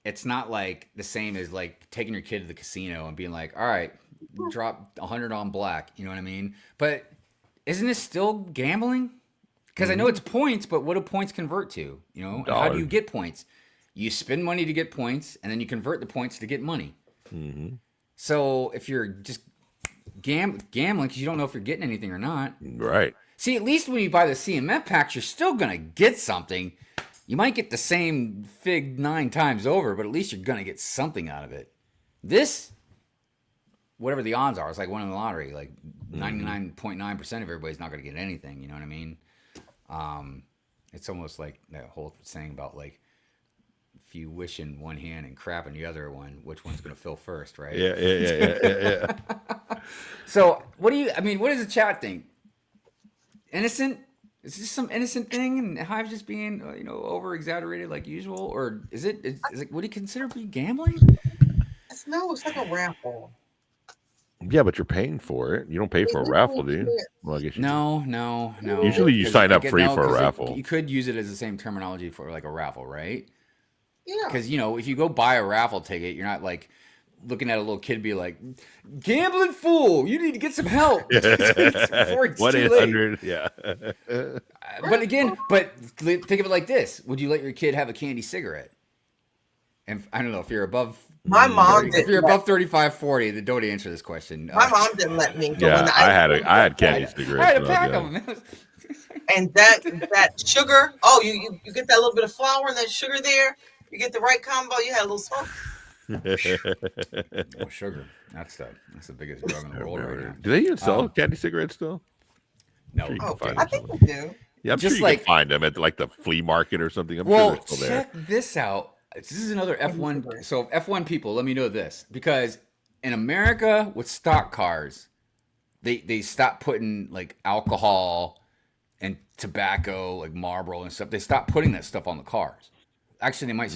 it's not like the same as like taking your kid to the casino and being like, all right, drop 100 on black. You know what I mean? But isn't this still gambling? Because I know it's points, but what do points convert to? You know, and how do you get points? You spend money to get points, and then you convert the points to get money. So if you're just gambling because you don't know if you're getting anything or not. Right. See, at least when you buy the CMF packs, you're still going to get something. You might get the same fig 9 times over, but at least you're going to get something out of it. This, whatever the odds are, it's like winning the lottery. Like 99.9% of everybody's not going to get anything. You know what I mean? It's almost like that whole saying about like, if you wish in one hand and crap in the other one, which one's going to fill first, right? Yeah. So, what does the chat think? Innocent? Is this some innocent thing, and Hive's just being, over exaggerated like usual, or is it? Would he consider it be gambling? It's like a raffle. Yeah, but you're paying for it. You don't pay for a raffle, do you? Well, I guess you No. Usually you sign up free for a raffle. You could use it as the same terminology for like a raffle, right? Yeah. Because, if you go buy a raffle ticket, you're not like looking at a little kid and be like, gambling fool, you need to get some help. Before it's too late. Yeah. But think of it like this. Would you let your kid have a candy cigarette? And I don't know if you're above... My mom didn't. If you're above 35, 40, then don't answer this question. My mom didn't let me. Yeah, I had candy cigarettes. I had a pack of them. And that sugar, you get that little bit of flour and that sugar there. You get the right combo, you had a little smoke. Sugar. That's the biggest drug in the world right now. Do they even sell candy cigarettes still? No. I think they do. Yeah, I'm sure you can find them at like the flea market or something. I'm sure they're still there. Check this out. This is another F1. So F1 people, let me know this. Because in America with stock cars, they stopped putting like alcohol and tobacco, like Marlboro and stuff. They stopped putting that stuff on the cars. Actually, they might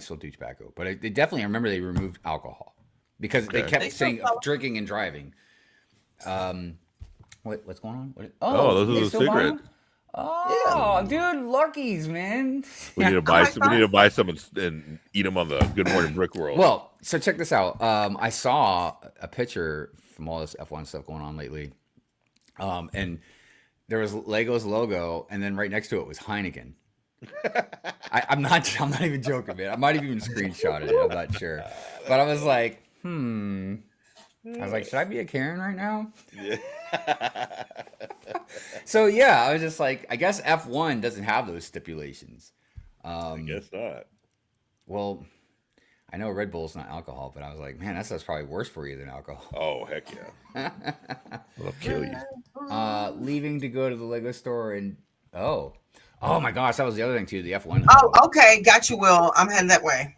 still do tobacco, but they definitely, I remember they removed alcohol because they kept saying drinking and driving. What's going on? Those are the cigarettes. Oh, dude, Luckies, man. We need to buy some and eat them on the Good Morning Brick World. Well, so check this out. I saw a picture from all this F1 stuff going on lately, and there was Lego's logo, and then right next to it was Heineken. I'm not. I'm not even joking, man. I might have even screenshotted it. I'm not sure, but I was like, I was like, should I be a Karen right now? Yeah. So yeah, I was just like, I guess F1 doesn't have those stipulations. I guess not. Well, I know Red Bull's not alcohol, but I was like, man, that stuff's probably worse for you than alcohol. Oh, heck yeah. It'll kill you. Leaving to go to the Lego store and oh my gosh, that was the other thing too. The F1. Oh, okay, got you, Will. I'm heading that way.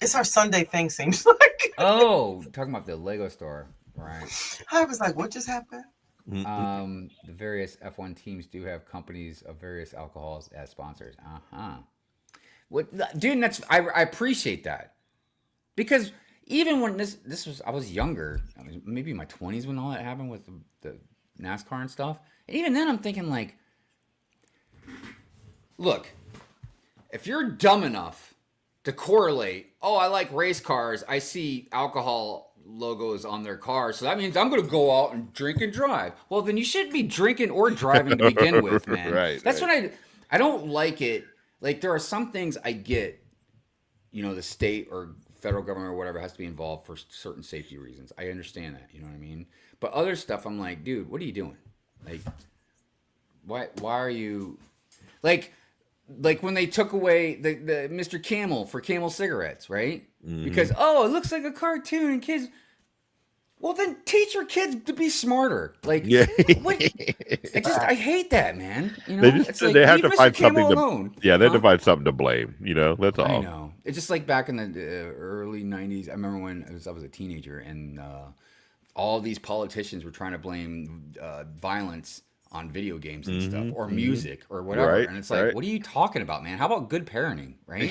It's our Sunday thing, seems like. Oh, talking about the Lego store, right? I was like, what just happened? The various F1 teams do have companies of various alcohols as sponsors. What, dude? I appreciate that because even when this was, I was younger, I was maybe in my 20s when all that happened with the NASCAR and stuff. And even then, I'm thinking like, look, if you're dumb enough to correlate, oh, I like race cars, I see alcohol logos on their cars, so that means I'm going to go out and drink and drive. Well, then you shouldn't be drinking or driving to begin with, man. Right. That's what I don't like it. Like there are some things I get, the state or federal government or whatever has to be involved for certain safety reasons. I understand that, you know what I mean? But other stuff, I'm like, dude, what are you doing? Like, why are you like when they took away the Mr. Camel for Camel cigarettes, right? Mm-hmm. Because it looks like a cartoon and kids. Well, then teach your kids to be smarter. Like, yeah. I hate that, man. They have to find something alone. They have to find something to blame. That's all. I know. It's just like back in the early '90s. I remember when I was a teenager, and all these politicians were trying to blame violence on video games and stuff, or music, or whatever. Right, and it's like, what are you talking about, man? How about good parenting, right?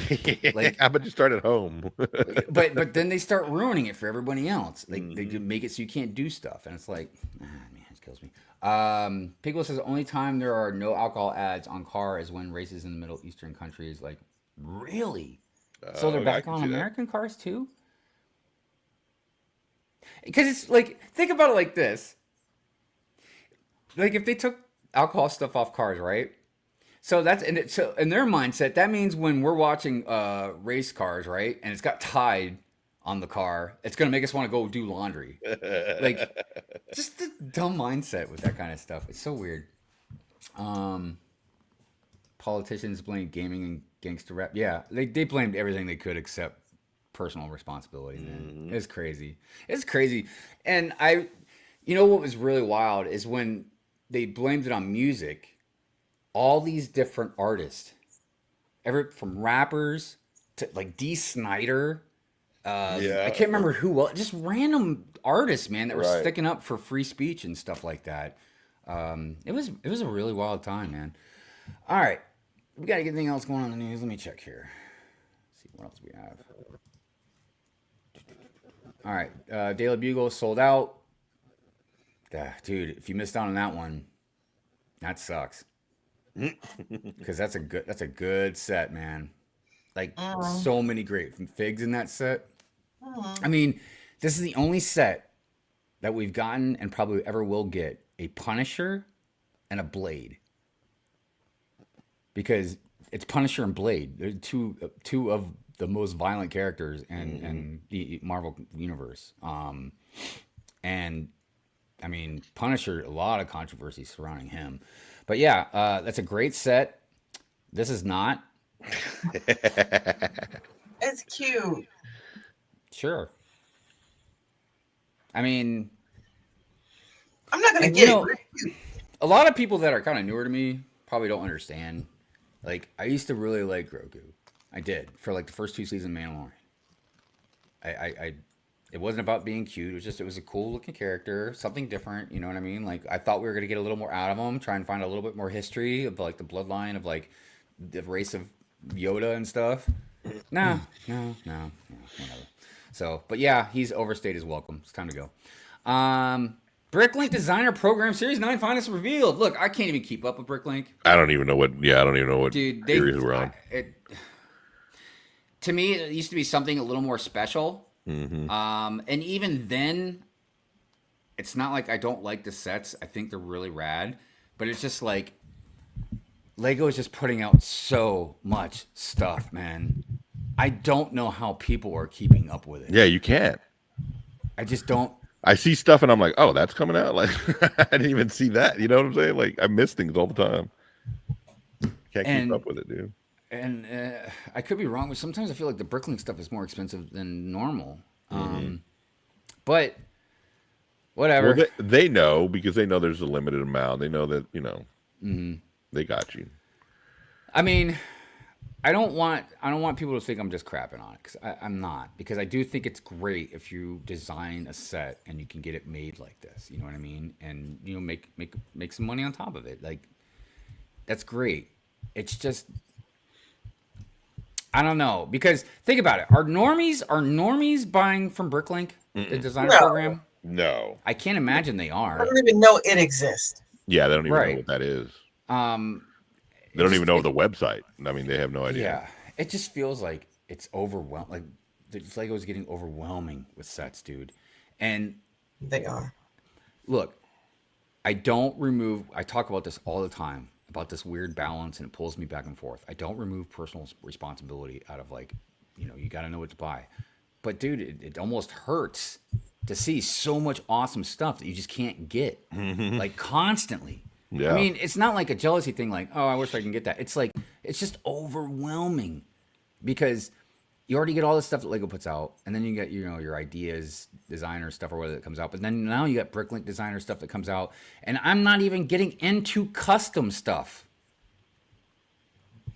Like, how about you start at home? but then they start ruining it for everybody else. Like they make it so you can't do stuff, and it's like, man, it kills me. Pickle says the only time there are no alcohol ads on car is when races in the Middle Eastern countries. Like, really? So they're back on American cars too? Because it's like, think about it like this. Like if they took alcohol stuff off cars, right? So so in their mindset, that means when we're watching race cars, right, and it's got Tide on the car, it's gonna make us want to go do laundry. Like, just the dumb mindset with that kind of stuff. It's so weird. Politicians blame gaming and gangster rap. Yeah, they blamed everything they could except personal responsibility. Man, it's crazy. It's crazy, and what was really wild is when they blamed it on music. All these different artists, from rappers to like Dee Snider. I can't remember who else. Just random artists, man, that were sticking up for free speech and stuff like that. It was a really wild time, man. All right, we got anything else going on in the news? Let me check here. See what else we have. All right, Daily Bugle sold out. Dude, if you missed out on that one, that sucks. Because that's a good set, man. Like so many great figs in that set. I mean, this is the only set that we've gotten and probably ever will get a Punisher and a Blade. Because it's Punisher and Blade. They're two of the most violent characters in the Marvel universe. And I mean, Punisher, a lot of controversy surrounding him. But yeah, that's a great set. This is not. It's cute. Sure. I mean, I'm not going to get it. A lot of people that are kind of newer to me probably don't understand. Like, I used to really like Grogu. I did. For like the first 2 seasons of Mandalorian. It wasn't about being cute. It was a cool looking character, something different. You know what I mean? Like I thought we were gonna get a little more out of him, try and find a little bit more history of like the bloodline of like the race of Yoda and stuff. No, whatever. So, but yeah, he's overstayed his welcome. It's time to go. Bricklink Designer Program Series 9 finalists revealed. Look, I can't even keep up with Bricklink. I don't even know what. Dude, series we're on. To me, it used to be something a little more special. Mm-hmm. And even then, it's not like I don't like the sets. I think they're really rad, but it's just like Lego is just putting out so much stuff, man. I don't know how people are keeping up with it. Yeah, you can't. I just don't. I see stuff and I'm like, oh, that's coming out. Like, I didn't even see that. You know what I'm saying? Like, I miss things all the time. Can't keep up with it, dude. And I could be wrong, but sometimes I feel like the Bricklink stuff is more expensive than normal. But whatever. Well, they know because they know there's a limited amount. They know that, you know, they got you. I mean, I don't want people to think I'm just crapping on it because I'm not. Because I do think it's great if you design a set and you can get it made like this. You know what I mean? And you know, make some money on top of it. Like that's great. It's just I don't know because think about it. Are normies buying from Bricklink the designer program? No. I can't imagine they I are. don't even know it exists. Yeah, they don't even know what that is. They don't even know the website. I mean, they have no idea. Yeah, it just feels like it's overwhelming. Like the Lego is getting overwhelming with sets, dude. And They are. look, I talk about this all the time about this weird balance, and it pulls me back and forth. I don't remove personal responsibility out of like, you know, you got to know what to buy. But dude, it almost hurts to see so much awesome stuff that you just can't get like constantly. Yeah. I mean, it's not like a jealousy thing like, oh, I wish I can get that. It's like, it's just overwhelming because you already get all this stuff that Lego puts out, and then you get, you know, your ideas, designer stuff or whatever that comes out. But then now you got Bricklink designer stuff that comes out, and I'm not even getting into custom stuff.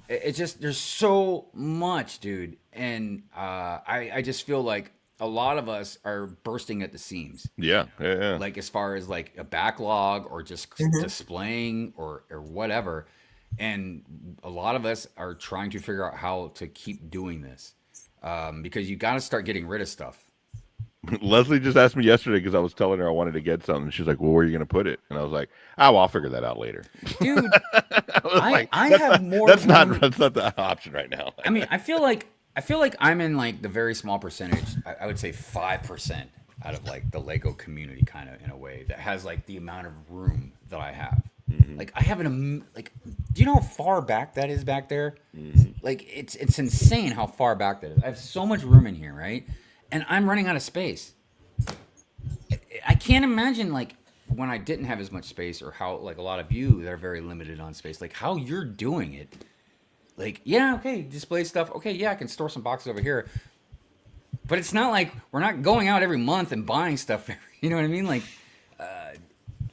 It's just, there's so much, dude. And I just feel like a lot of us are bursting at the seams. Yeah. Like as far as like a backlog or just displaying or whatever. And a lot of us are trying to figure out how to keep doing this because you got to start getting rid of stuff. Leslie just asked me yesterday because I was telling her I wanted to get something. She's like, well, where are you going to put it? And I was like, oh, well, I'll figure that out later. Dude, I have have more. That's not the option right now. I mean, I feel like I'm in like the very small percentage. I would say 5% out of like the Lego community, kind of in a way that has like the amount of room that I have. Like I have like, do you know how far back that is back there? Like it's insane how far back that is. I have so much room in here, right? And I'm running out of space. I can't imagine like when I didn't have as much space, or how like a lot of you that are very limited on space, like how you're doing it. Like, yeah, okay, display stuff. Okay, yeah, I can store some boxes over here. But it's not like we're not going out every month and buying stuff. You know what I mean? Like,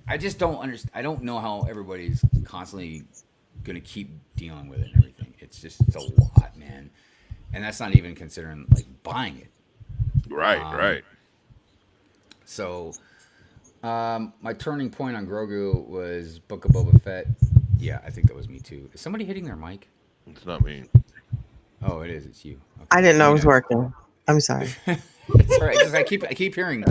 I just don't understand. I don't know how everybody's constantly going to keep dealing with it and everything. It's a lot, man. And that's not even considering like buying it. Right. So, my turning point on Grogu was Book of Boba Fett. Yeah, I think that was me too. Is somebody hitting their mic? It's not me. Oh, it is. It's you. Okay. I didn't know it was working. I'm sorry. It's all right. Because I keep hearing.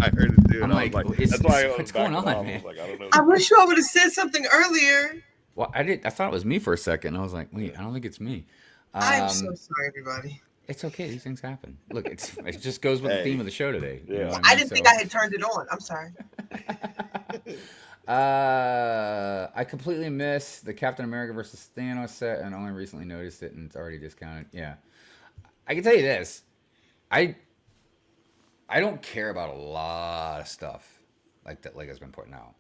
I heard it too. I'm like, that's why what's going on, man? I don't know. I wish you would have said something earlier. Well, I thought it was me for a second. I was like, wait, I don't think it's me. I'm so sorry, everybody. It's okay. These things happen. Look, it just goes with the theme of the show today. Yeah. You know what I mean? didn't think I had turned it on. I'm sorry. I completely missed the Captain America versus Thanos set and only recently noticed it, and it's already discounted. Yeah. I can tell you this. I don't care about a lot of stuff like that Lego's been putting out.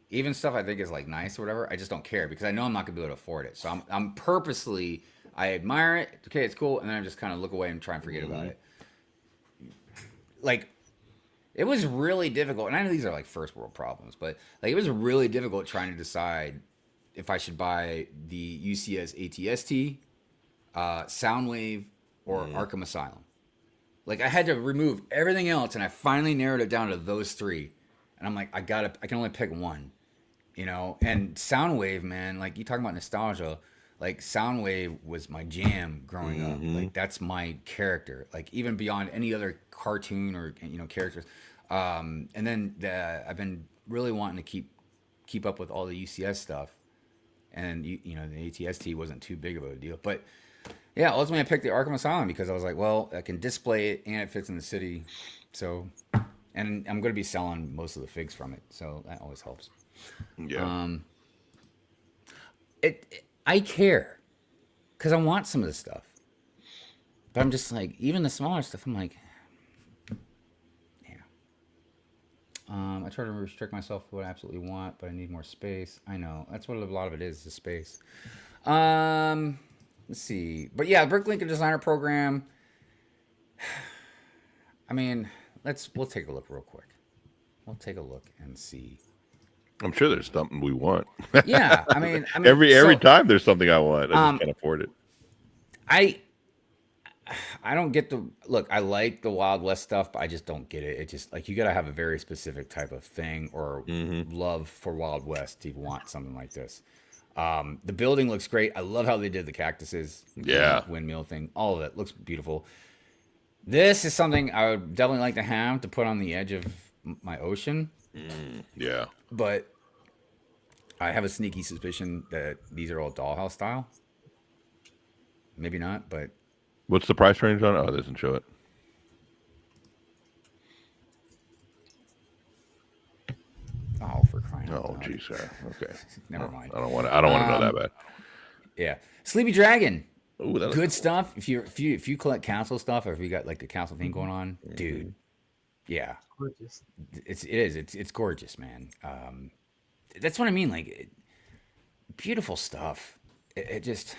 Even stuff I think is like nice or whatever, I just don't care because I know I'm not gonna be able to afford it. So I'm purposely, I admire it. Okay, it's cool, and then I just kind of look away and try and forget about it. Like, it was really difficult, and I know these are like first world problems, but like it was really difficult trying to decide if I should buy the UCS ATST, Soundwave, or Arkham Asylum. Like I had to remove everything else, and I finally narrowed it down to those three. And I'm like, I can only pick one, you know. And Soundwave, man, like you talking about nostalgia, like Soundwave was my jam growing up. Like that's my character, like even beyond any other cartoon or characters. And then I've been really wanting to keep up with all the UCS stuff, and the ATST wasn't too big of a deal, but. Yeah, ultimately I picked the Arkham Asylum because I was like, well, I can display it and it fits in the city. So, and I'm going to be selling most of the figs from it. So that always helps. Yeah. I care because I want some of this stuff. But I'm just like, even the smaller stuff, I'm like, yeah. I try to restrict myself to what I absolutely want, but I need more space. I know. That's what a lot of it is space. Let's see. But yeah, Brick Lincoln Designer Program. I mean, we'll take a look real quick. We'll take a look and see. I'm sure there's something we want. Yeah, I mean every time there's something I want, I just can't afford it. I don't get the look. I like the Wild West stuff, but I just don't get it. It just like you got to have a very specific type of thing or love for Wild West to want something like this. The building looks great. I love how they did the cactuses, Yeah, windmill thing. All of it looks beautiful. This is something I would definitely like to have to put on the edge of my ocean. Yeah, but I have a sneaky suspicion that these are all dollhouse style. Maybe not, but what's the price range on it? Oh, it doesn't show it. Oh, for crying out loud. Geez, okay. Never mind. I don't want to know that bad. Yeah, Sleepy Dragon. Ooh, that good stuff. If you collect council stuff, or if you got like a council thing going on, dude. Yeah, Gorgeous. It's gorgeous, man. That's what I mean. Like, beautiful stuff. It just.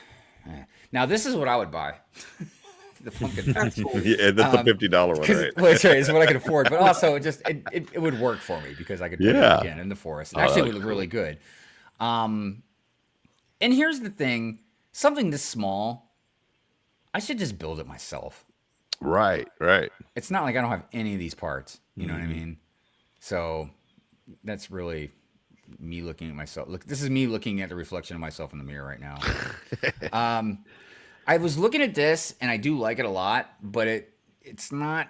Now this is what I would buy. The Funkin' Patch. Yeah, that's a $50 one, right? Well, it's right. It's what I can afford, but also it would work for me because I could put it again in the forest. Actually, it would look really good. And here's the thing: something this small, I should just build it myself. Right. It's not like I don't have any of these parts. You know what I mean? So that's really me looking at myself. Look, this is me looking at the reflection of myself in the mirror right now. I was looking at this, and I do like it a lot, but it's not.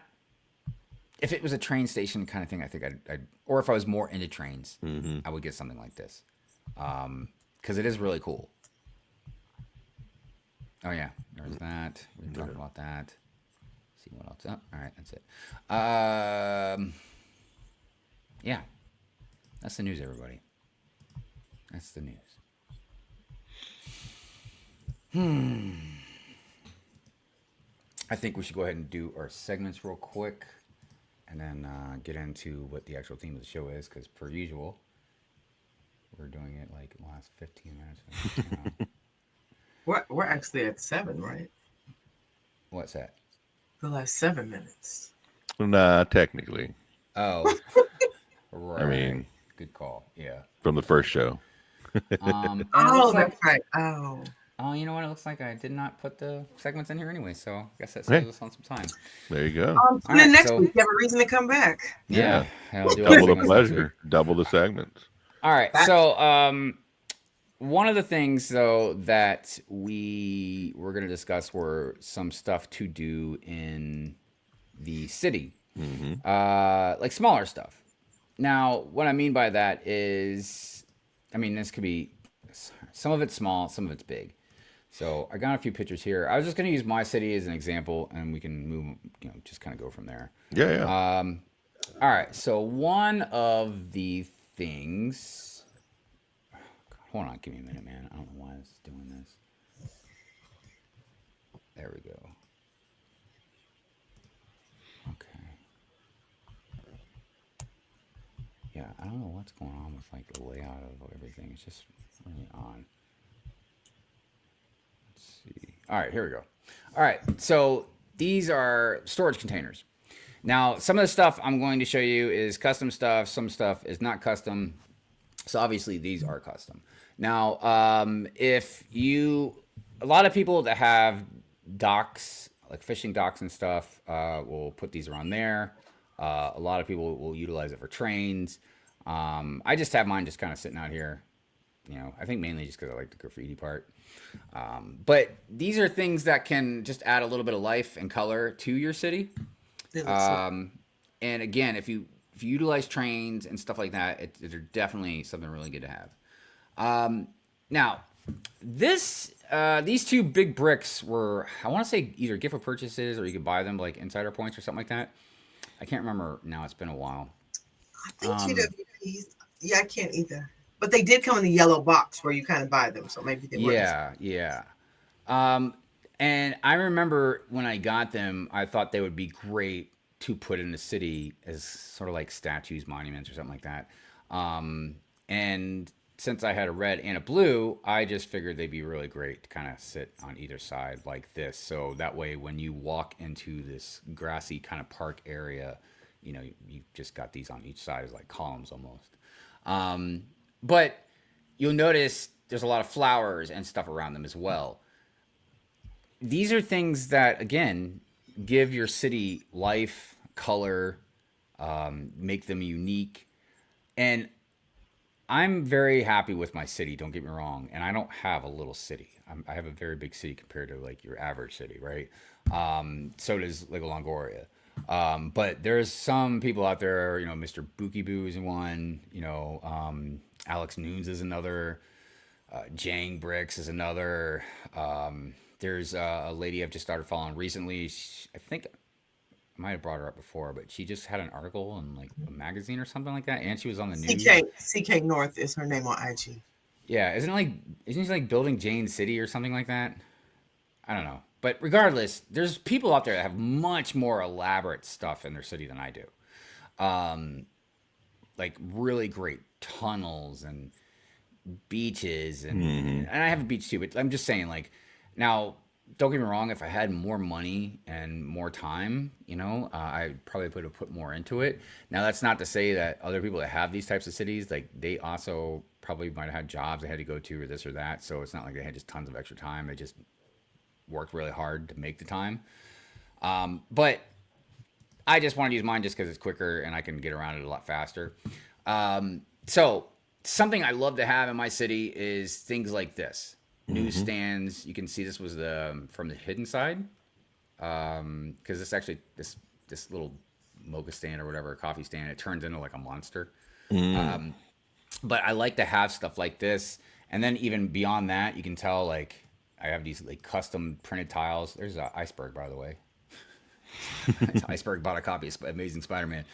If it was a train station kind of thing, I think I'd or if I was more into trains, I would get something like this, because it is really cool. Oh yeah, there's that. We talked about that. See what else? Oh, all right, that's it. Yeah, that's the news, everybody. That's the news. I think we should go ahead and do our segments real quick, and then get into what the actual theme of the show is. Because per usual, we're doing it like the last 15 minutes. We're actually at 7, right? What's that? The last 7 minutes. Nah, technically. Oh, right. I mean, good call. Yeah. From the first show. That's right. Oh, you know what? It looks like I did not put the segments in here anyway, so I guess that saves us on some time. There you go. And then next week, you have a reason to come back. Yeah. Double the pleasure. Double the segments. All right. So, one of the things, though, that we were going to discuss were some stuff to do in the city, like smaller stuff. Now, what I mean by that is, this could be, some of it's small, some of it's big. So I got a few pictures here. I was just going to use my city as an example, and we can move, just kind of go from there. Yeah. All right. So one of the things. Hold on, give me a minute, man. I don't know why it's doing this. There we go. Okay. Yeah, I don't know what's going on with like the layout of everything. It's just really odd. Let's see. All right, here we go. All right, so these are storage containers. Now, some of the stuff I'm going to show you is custom stuff. Some stuff is not custom. So obviously these are custom. Now, a lot of people that have docks, like fishing docks and stuff, will put these around there. A lot of people will utilize it for trains. I just have mine just kind of sitting out here. I think mainly just because I like the graffiti part. But these are things that can just add a little bit of life and color to your city. And again, if you utilize trains and stuff like that, they're definitely something really good to have. Now, these two big bricks were, I want to say, either gift of purchases or you could buy them like insider points or something like that. I can't remember now. It's been a while. I think GWPs. Yeah, I can't either. But they did come in the yellow box where you kind of buy them, so maybe they weren't. Yeah. And I remember when I got them, I thought they would be great to put in the city as sort of like statues, monuments, or something like that. And since I had a red and a blue, I just figured they'd be really great to kind of sit on either side like this. So that way, when you walk into this grassy kind of park area, you just got these on each side as like columns almost. But you'll notice there's a lot of flowers and stuff around them as well. These are things that, again, give your city life, color, make them unique. And I'm very happy with my city, don't get me wrong. And I don't have a little city. I have a very big city compared to like your average city, right? So does Lake Longoria. But there's some people out there, Mr. Bookie Boo is one, Alex Nunes is another, Jang Bricks is another. There's a lady I've just started following recently. I think I might have brought her up before, but she just had an article in like a magazine or something like that, and she was on the news. CK North is her name on IG. Yeah, isn't she like building Jane City or something like that? I don't know. But regardless, there's people out there that have much more elaborate stuff in their city than I do. Like really great tunnels and beaches, and I have a beach too, but I'm just saying, like, now, don't get me wrong, if I had more money and more time, I probably would have put more into it. Now, that's not to say that other people that have these types of cities, like, they also probably might have had jobs they had to go to or this or that. So it's not like they had just tons of extra time. They just worked really hard to make the time. But I just want to use mine just because it's quicker and I can get around it a lot faster. So something I love to have in my city is things like this. Newsstands. You can see this was from the hidden side, because this little mocha stand or whatever, coffee stand, it turns into like a monster. But I like to have stuff like this, and then even beyond that, you can tell like I have these like custom printed tiles. There's an Iceberg, by the way. Iceberg bought a copy of Amazing Spider-Man.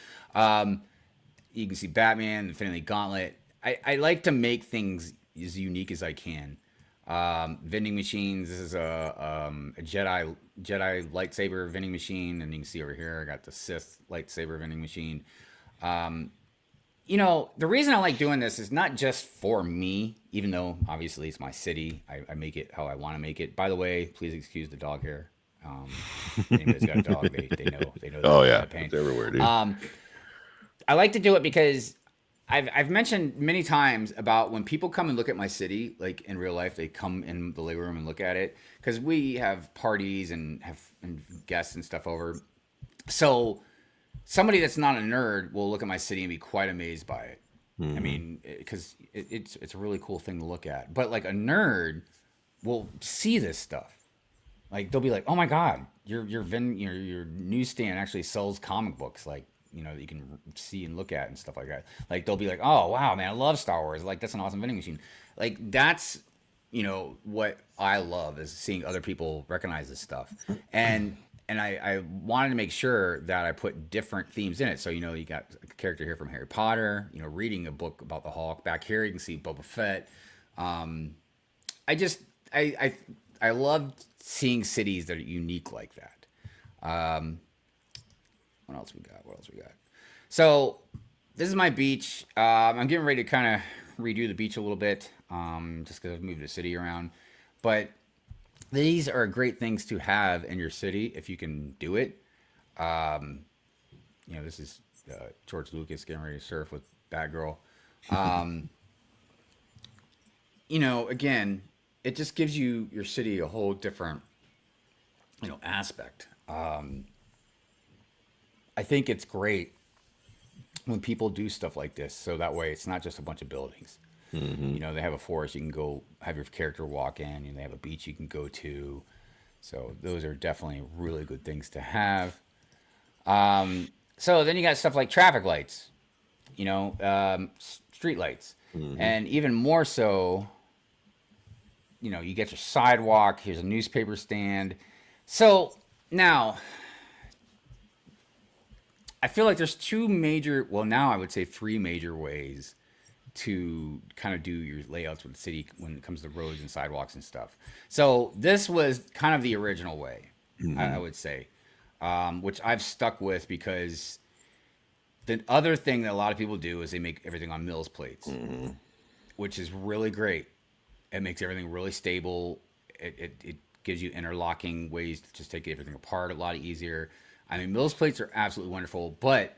You can see Batman, Infinity Gauntlet. I like to make things as unique as I can. Vending machines. This is a Jedi lightsaber vending machine, and you can see over here I got the Sith lightsaber vending machine. The reason I like doing this is not just for me, even though obviously it's my city. I make it how I want to make it. By the way, please excuse the dog hair. If anybody's got a dog, they know. Oh yeah, it's everywhere, dude. I like to do it because I've mentioned many times about when people come and look at my city, like in real life, they come in the living room and look at it because we have parties and have guests and stuff over. So somebody that's not a nerd will look at my city and be quite amazed by it. I mean, because it's a really cool thing to look at. But like a nerd will see this stuff. Like they'll be like, "Oh my God, your newsstand actually sells comic books." Like, that you can see and look at and stuff like that. Like they'll be like, "Oh wow, man, I love Star Wars. Like that's an awesome vending machine." Like that's what I love is seeing other people recognize this stuff. And I wanted to make sure that I put different themes in it. So you got a character here from Harry Potter. Reading a book about the Hulk. Back here you can see Boba Fett. I love seeing cities that are unique like that. What else we got? So this is my beach. I'm getting ready to kind of redo the beach a little bit, just because I've moved the city around. But these are great things to have in your city if you can do it. This is George Lucas getting ready to surf with Batgirl. Again, it just gives your city a whole different, aspect. I think it's great when people do stuff like this, so that way it's not just a bunch of buildings. They have a forest you can go have your character walk in, and they have a beach you can go to. So those are definitely really good things to have. So then you got stuff like traffic lights, street lights, and even more so, you get your sidewalk. Here's a newspaper stand. So now, I feel like there's now I would say three major ways to kind of do your layouts with the city when it comes to roads and sidewalks and stuff. So this was kind of the original way, I would say, which I've stuck with because the other thing that a lot of people do is they make everything on Mills plates, which is really great. It makes everything really stable. It gives you interlocking ways to just take everything apart a lot easier. I mean, Mills plates are absolutely wonderful, but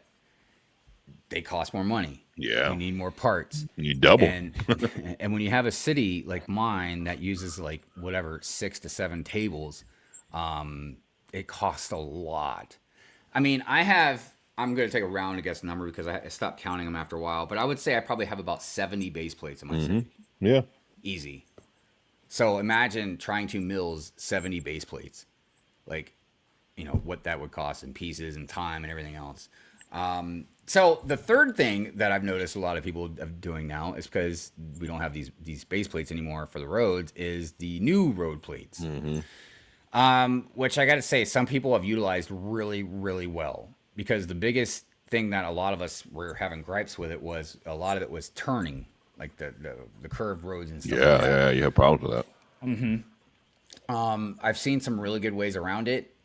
they cost more money. Yeah. You need more parts. You double. And when you have a city like mine that uses like whatever 6 to 7 tables, it costs a lot. I mean, I'm going to take a round guess number because I stopped counting them after a while, but I would say I probably have about 70 base plates in my city. Yeah. Easy. So imagine trying to mills 70 base plates. Like, you know, what that would cost in pieces and time and everything else. So the third thing that I've noticed a lot of people are doing now is because we don't have these base plates anymore for the roads is the new road plates. Which I got to say, some people have utilized really, really well because the biggest thing that a lot of us were having gripes with it was a lot of it was turning, like the curved roads and stuff. Yeah, like that. yeah, you have problems with that. I've seen some really good ways around it.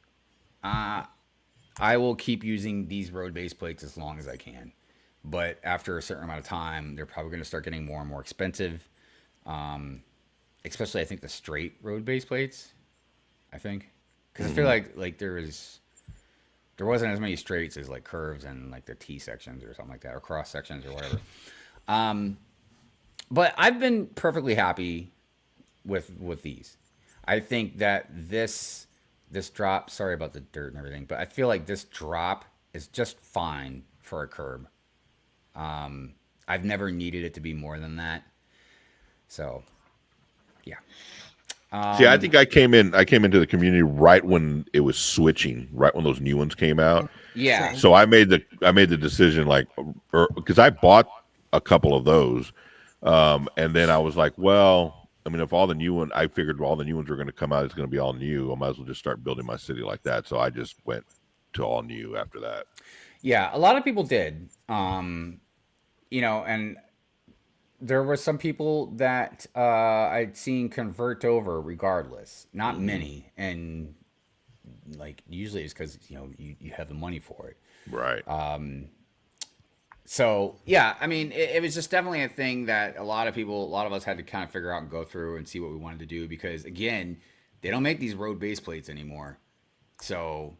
I will keep using these road base plates as long as I can. But after a certain amount of time, they're probably going to start getting more and more expensive. Especially, I think, the straight road base plates. I think. Because I feel like there wasn't as many straights as like curves and like the T sections or something like that, or cross sections or whatever. But I've been perfectly happy with these. I think that this drop, sorry about the dirt and everything, but I feel like this drop is just fine for a curb. I've never needed it to be more than that. So, yeah. See, I think I came into the community right when it was switching, right when those new ones came out. Yeah. So I made the decision like, because I bought a couple of those, and then I was like, well, I mean, if all the new one, I figured all the new ones were going to come out, it's going to be all new. I might as well just start building my city like that. So I just went to all new after that. Yeah, a lot of people did. You know, and there were some people that I'd seen convert over regardless. Not many, and like usually it's because you know you have the money for it. Right. So yeah, I mean, it was just definitely a thing that a lot of us had to kind of figure out and go through and see what we wanted to do because again, they don't make these road base plates anymore. So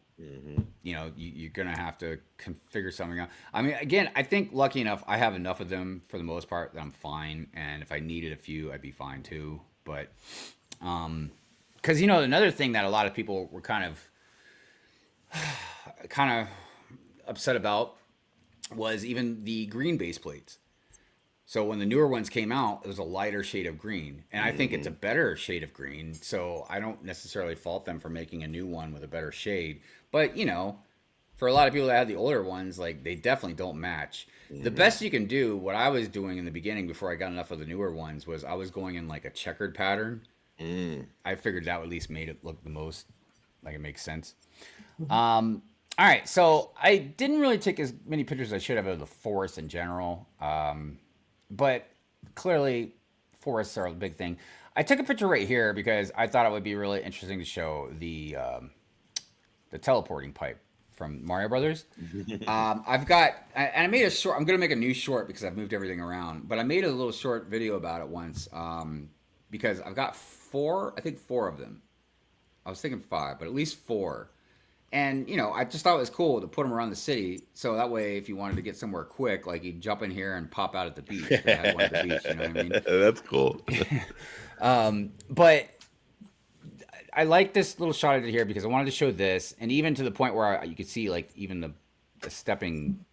you know, you're gonna have to figure something out. I mean, again, I think lucky enough, I have enough of them for the most part that I'm fine. And if I needed a few, I'd be fine too. But because you know, another thing that a lot of people were kind of upset about was even the green base plates. So when the newer ones came out, it was a lighter shade of green. And I think it's a better shade of green. So I don't necessarily fault them for making a new one with a better shade. But, you know, for a lot of people that had the older ones, like they definitely don't match. The best you can do, what I was doing in the beginning before I got enough of the newer ones, was I was going in like a checkered pattern. I figured that at least made it look the most like it makes sense. All right, so I didn't really take as many pictures as I should have of the forest in general, but clearly forests are a big thing. I took a picture right here because I thought it would be really interesting to show the teleporting pipe from Mario Brothers. I've got, and I made a short. I'm gonna make a new short because I've moved everything around, but I made a little short video about it once because I've got four of them. I was thinking 5, but at least 4. And, you know, I just thought it was cool to put them around the city. So that way, if you wanted to get somewhere quick, like you jump in here and pop out at the beach. I had one at the beach, you know what I mean? That's cool. But I like this little shot I did here because I wanted to show this. And even to the point where you could see, like, even the stepping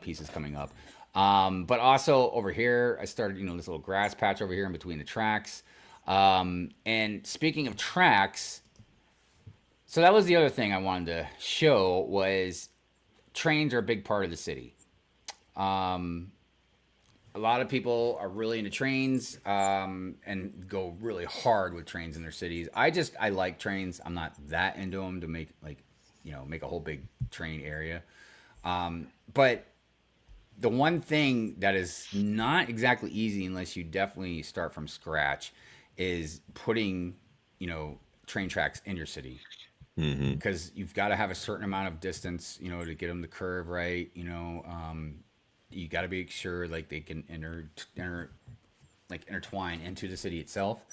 pieces coming up. But also over here, I started, you know, this little grass patch over here in between the tracks. And speaking of tracks... So that was the other thing I wanted to show was trains are a big part of the city. A lot of people are really into trains and go really hard with trains in their cities. I like trains. I'm not that into them to make make a whole big train area. But the one thing that is not exactly easy unless you definitely start from scratch is putting, train tracks in your city, Hmm. because you've got to have a certain amount of distance, to get them to curve right. You got to be sure like they can intertwine into the city itself.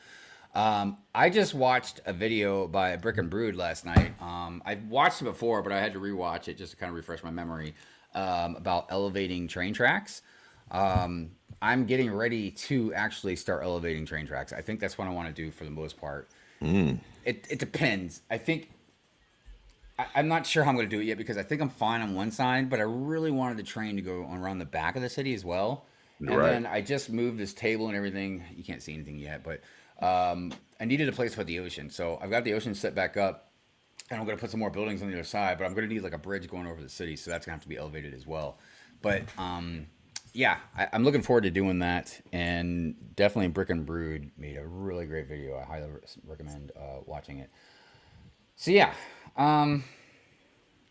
I just watched a video by Brick and Brood last night. I watched it before, but I had to rewatch it just to kind of refresh my memory, about elevating train tracks. I'm getting ready to actually start elevating train tracks. I think that's what I want to do for the most part. Mm. It depends. I'm not sure how I'm going to do it yet because I think I'm fine on one side, but I really wanted the train to go around the back of the city as well. And Right. then I just moved this table and everything. You can't see anything yet, but I needed a place to put the ocean. So I've got the ocean set back up, and I'm going to put some more buildings on the other side, but I'm going to need like a bridge going over the city. So that's going to have to be elevated as well. But yeah, I'm looking forward to doing that. And definitely Brick and Brood made a really great video. I highly recommend watching it. So yeah,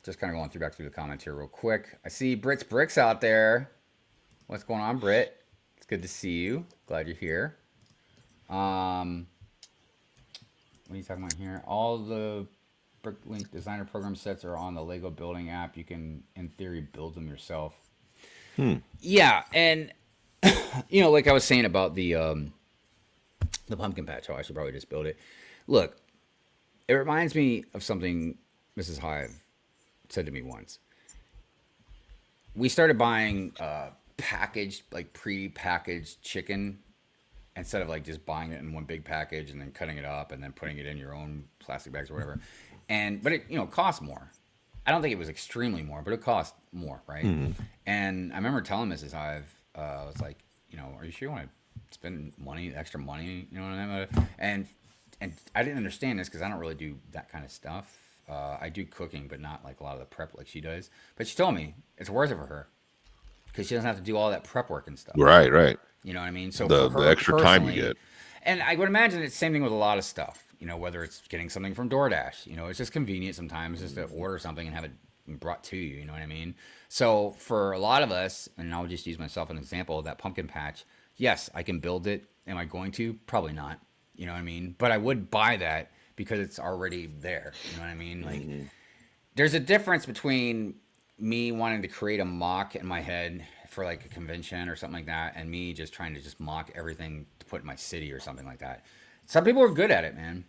just kind of going back through the comments here real quick. I see Brit's Bricks out there. What's going on, Brit? It's good to see you. Glad you're here. What are you talking about here? All the Bricklink designer program sets are on the Lego building app. You can, in theory, build them yourself. Yeah, and like I was saying about the pumpkin patch, how I should probably just build it. Look, it reminds me of something Mrs. Hive said to me once. We started buying packaged, like pre-packaged chicken instead of like just buying it in one big package and then cutting it up and then putting it in your own plastic bags or whatever. But it costs more. I don't think it was extremely more, but it cost more, right? And I remember telling Mrs. Hive, I was like, are you sure you want to spend extra money? You know what I mean? And I didn't understand this because I don't really do that kind of stuff. I do cooking, but not like a lot of the prep like she does. But she told me it's worth it for her because she doesn't have to do all that prep work and stuff. Right, right. You know what I mean? So The for her extra time you personally, get. and I would imagine it's the same thing with a lot of stuff. Whether it's getting something from DoorDash, it's just convenient sometimes just to order something and have it brought to you. You know what I mean? So for a lot of us, and I'll just use myself as an example, that pumpkin patch. Yes, I can build it. Am I going to? Probably not. You know what I mean? But I would buy that because it's already there. You know what I mean? Like, there's a difference between me wanting to create a mock in my head for like a convention or something like that, and me just trying to just mock everything to put in my city or something like that. Some people are good at it, man.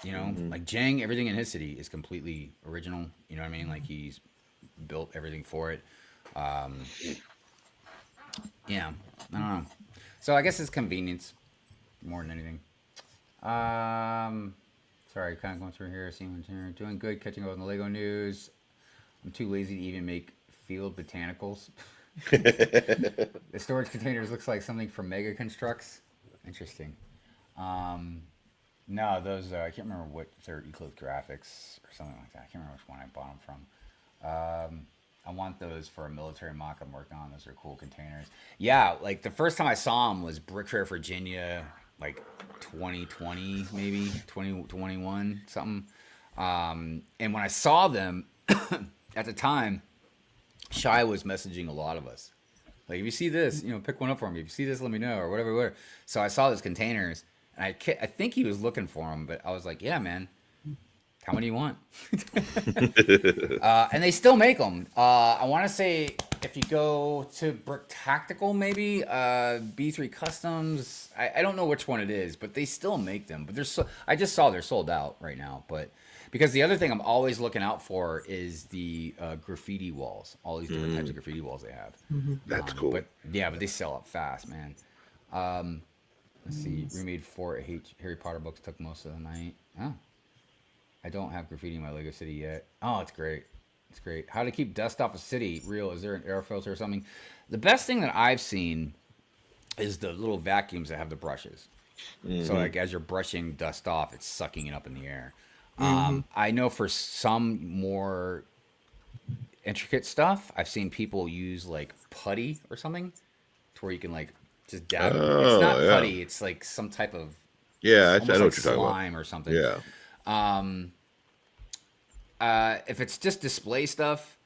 Like Jang, everything in his city is completely original. You know what I mean? Like he's built everything for it. Yeah, I don't know. So I guess it's convenience more than anything. Sorry, kind of going through here, seeing what's here. Doing good, catching up on the Lego news. I'm too lazy to even make field botanicals. The storage containers looks like something from Mega Constructs. Interesting. No, those I can't remember what they're Eclipse Graphics or something like that. I can't remember which one I bought them from. I want those for a military mock I'm working on. Those are cool containers. Yeah, like the first time I saw them was Brick Fair, Virginia, like 2020, maybe 2021, something. And when I saw them at the time, Shy was messaging a lot of us. Like, if you see this, pick one up for me. If you see this, let me know, or whatever, whatever. So I saw those containers, and I think he was looking for them, but I was like, yeah, man. How many do you want? And they still make them. I want to say if you go to Brick Tactical, maybe B3 Customs. I don't know which one it is, but they still make them. But I just saw they're sold out right now. But because the other thing I'm always looking out for is the graffiti walls. All these different types of graffiti walls they have. That's cool. But they sell out fast, man. Let's see. Remade 4 Harry Potter books took most of the night. Oh. I don't have graffiti in my Lego city yet. Oh, it's great. It's great. How to keep dust off a city real? Is there an air filter or something? The best thing that I've seen is the little vacuums that have the brushes. So like as you're brushing dust off, it's sucking it up in the air. I know for some more intricate stuff, I've seen people use like putty or something to where you can like just dab it. It's not putty. It's like some type of I know like what you're talking slime about. or something. Yeah. If it's just display stuff,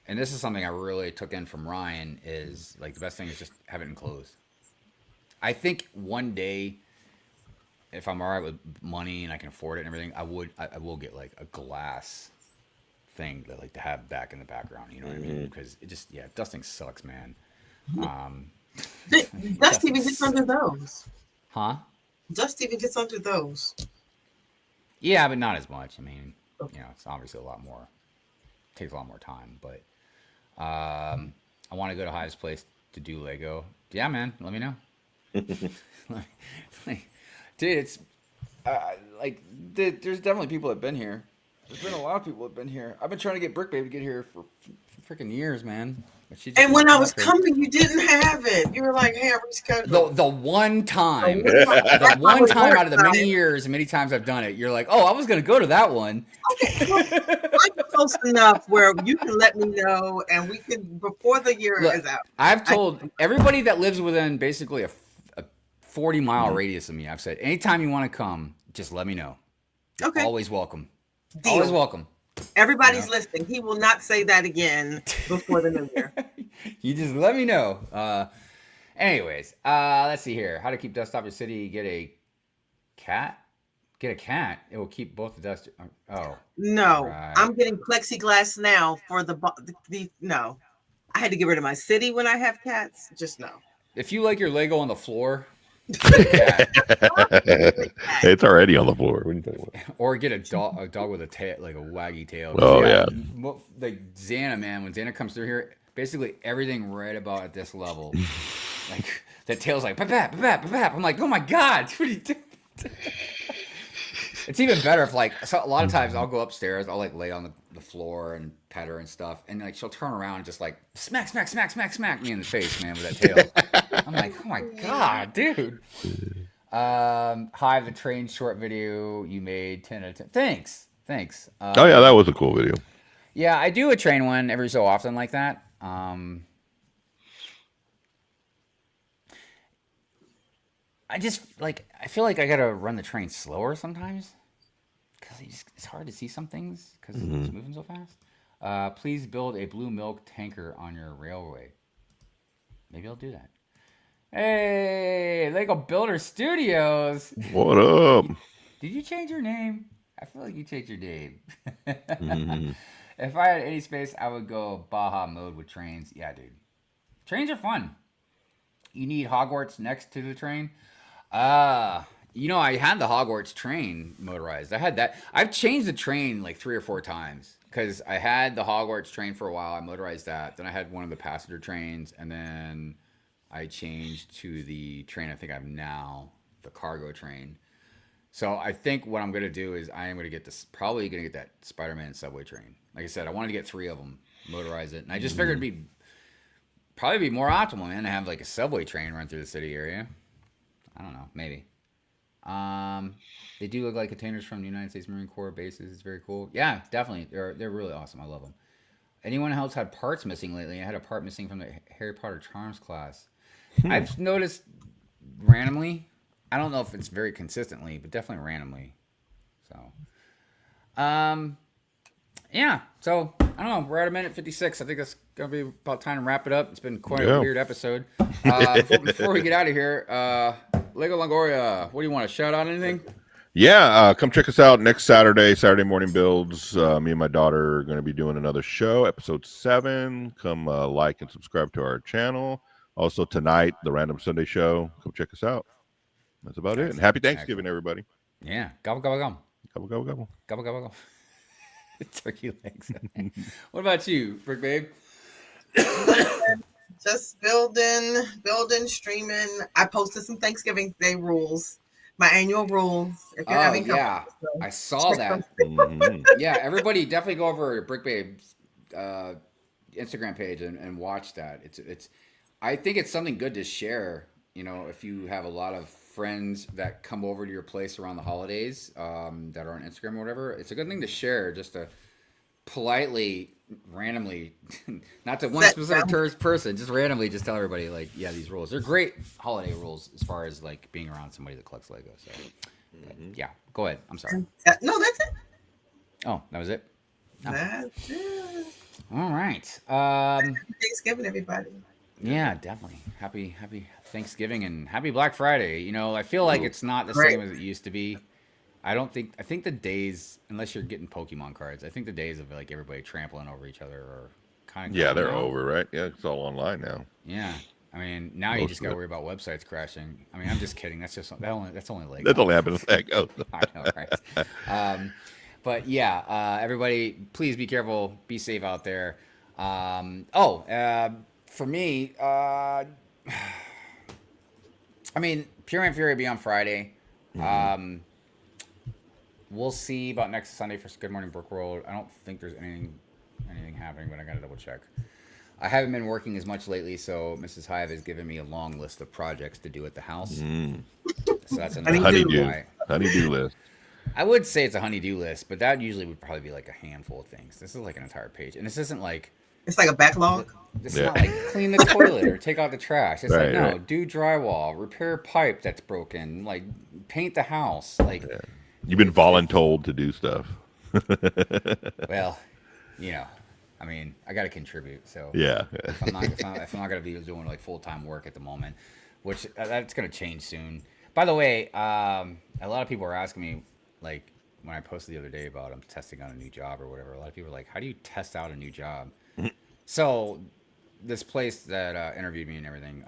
and this is something I really took in from Ryan, is like the best thing is just have it enclosed. I think one day, if I'm all right with money and I can afford it and everything, I will get like a glass thing that like to have back in the background. You know what I mean? Because it just dusting sucks, man. Dust even gets under those. Huh? Dust even gets under those. Yeah, but not as much. I mean, it's obviously a lot more. Takes a lot more time, but I want to go to Hive's place to do Lego. Yeah, man, let me know. Dude, it's there's definitely people that've been here. There's been a lot of people that've been here. I've been trying to get Brick Babe to get here for freaking years, man. But she just And when I was come coming, you didn't have it. You were like, "Hey, I rescheduled." the one time, The one time out of the many years and many times I've done it, you're like, oh, I was gonna go to that one. Okay, well, I'm close enough where you can let me know, and we can before the year Look, is out. I've told everybody that lives within basically a 40-mile radius of me. I've said, anytime you want to come, just let me know. Okay, Always welcome. deal. Always welcome. Everybody's listening. He will not say that again before the new year. You just let me know. Anyways, let's see here. How to keep dust off your city? Get a cat. Get a cat. It will keep both the dust. Oh No, right. I'm getting plexiglass now for the no. I had to get rid of my city when I have cats. Just no. If you like your Lego on the floor, get a cat. It's already on the floor. What are you talking about? Or get a dog with a tail, like a waggy tail. Oh, yeah. Like Xana, man, when Xana comes through here, basically everything right about at this level, like that tail's like pap pap pap pap. I'm like, oh my god, what are you doing? It's even better if a lot of times I'll go upstairs, I'll like lay on the floor and pet her and stuff, and like she'll turn around and just like smack me in the face, man, with that tail. I'm like, oh my god, dude. Hive, the train short video you made, 10 out of 10. Thanks. Oh yeah, that was a cool video. Yeah, I do a train one every so often like that. I just I feel like I gotta run the train slower sometimes because it's hard to see some things because it's moving so fast. Please build a blue milk tanker on your railway. Maybe I'll do that. Hey, Lego Builder Studios. What up? Did you change your name? I feel like you changed your name. If I had any space, I would go Baja mode with trains. Yeah, dude. Trains are fun. You need Hogwarts next to the train. I had the Hogwarts train motorized. I had that. I've changed the train like 3 or 4 times because I had the Hogwarts train for a while. I motorized that. Then I had one of the passenger trains, and then I changed to the train I think I have now, the cargo train. So I think what I'm gonna do is I am gonna get probably gonna get that Spider-Man subway train. Like I said, I wanted to get 3 of them, motorize it, and I just figured it'd probably be more optimal, man, to have like a subway train run through the city area. I don't know, maybe. They do look like containers from the United States Marine Corps bases. It's very cool. Yeah, definitely. They're really awesome. I love them. Anyone else had parts missing lately? I had a part missing from the Harry Potter Charms class. I've noticed randomly. I don't know if it's very consistently, but definitely randomly. So, yeah. So I don't know. We're at a minute 56. I think that's gonna be about time to wrap it up. It's been quite a weird episode. Before we get out of here, Lego Longoria, what do you want to shout out? Anything? Yeah, come check us out next Saturday morning builds. Me and my daughter are going to be doing another show, episode 7. Come like and subscribe to our channel. Also tonight, the Random Sunday show. Come check us out. That's about it. And happy Thanksgiving, everybody. Yeah. Gobble, gobble, gobble. Gobble, gobble, gobble. Gobble, gobble, gobble. Turkey legs. What about you, Brick Babe? Just building, streaming. I posted some Thanksgiving Day rules, my annual rules. If you're having yeah, I saw that. Yeah, everybody definitely go over Brick Babe's Instagram page and watch that. It's. I think it's something good to share. You know, if you have a lot of friends that come over to your place around the holidays that are on Instagram or whatever, it's a good thing to share, just to politely, randomly, not to one specific person, just randomly just tell everybody, like, yeah, these rules. They're great holiday rules as far as, like, being around somebody that collects Lego. So, yeah, go ahead. I'm sorry. No, that's it. Oh, that was it? Oh. That's it. All right. Thanksgiving, everybody. Yeah, definitely. Happy Thanksgiving and happy Black Friday. You know, I feel like it's not the Great. same as it used to be. I think the days, unless you're getting Pokemon cards, I think the days of like everybody trampling over each other are kind of Yeah, gone they're now. over, right? Yeah, it's all online now. Yeah. I mean, now you Most just of got to it. worry about websites crashing. I mean, I'm just kidding. That's only like That's only happened a sec. Oh, I know, right? Um, but yeah, everybody, please be careful, be safe out there. For me, I mean, Pure and Fury will be on Friday. hmm Um, we'll see about next Sunday for Good Morning Brook World. I don't think there's anything happening, but I gotta double check. I haven't been working as much lately, so Mrs. Hive has given me a long list of projects to do at the house. mm. So that's The another reason Honeydew. honeydew, why. honeydew list. I would say it's a honeydew list, but that usually would probably be like a handful of things. This is like an entire page, and this isn't like It's like a backlog. this is Yeah. not like clean the toilet or take out the trash. It's like Right, no, right. do drywall, repair pipe that's broken, like paint the house. Like, You've been voluntold to do stuff. well, you know, I mean, I got to contribute. So Yeah. if I'm not gonna be doing like full time work at the moment, which that's gonna change soon. By the way, a lot of people are asking me, like when I posted the other day about I'm testing out a new job or whatever. A lot of people are like, "How do you test out a new job?" So this place that interviewed me and everything,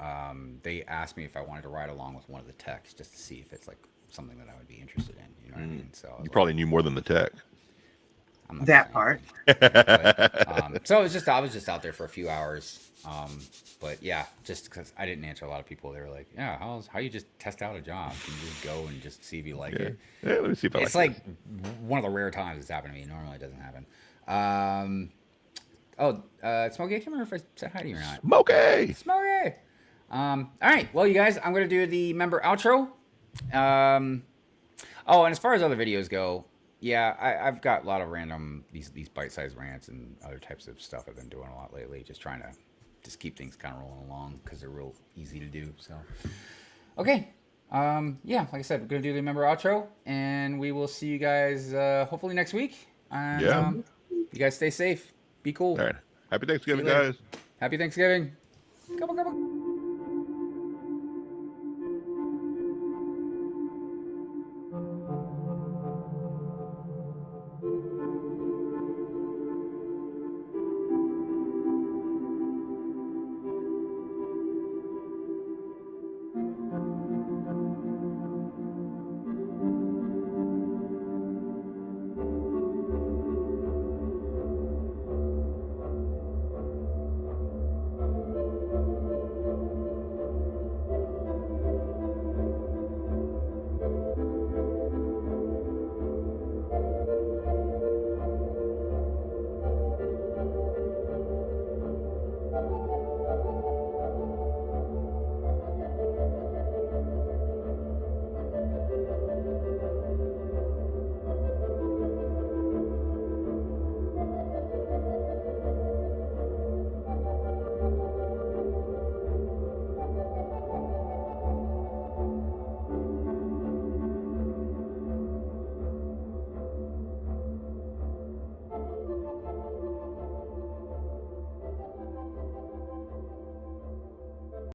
they asked me if I wanted to ride along with one of the techs just to see if it's like something that I would be interested in. You know what I mean? So I was You like, probably knew more than the tech. I'm not That saying part. so I was just out there for a few hours. But yeah, just because I didn't answer a lot of people, they were like, "Yeah, how you just test out a job? Can you just go and just see if you like Yeah. it?" Yeah, let me see if I It's like like one of the rare times it's happened to me. Normally, it doesn't happen. Um, Smokey, I can't remember if I said hi to you or this. not. Smokey. Smokey. All right. Well, you guys, I'm gonna do the member outro. Um, and as far as other videos go, yeah, I've got a lot of random these bite-sized rants and other types of stuff I've been doing a lot lately, just trying to just keep things kind of rolling along because they're real easy to do. So, okay. Yeah, like I said, we're gonna do the member outro, and we will see you guys hopefully next week. And Yeah. you guys stay safe, be cool. All right. Happy See you Thanksgiving, later. guys. Happy Thanksgiving.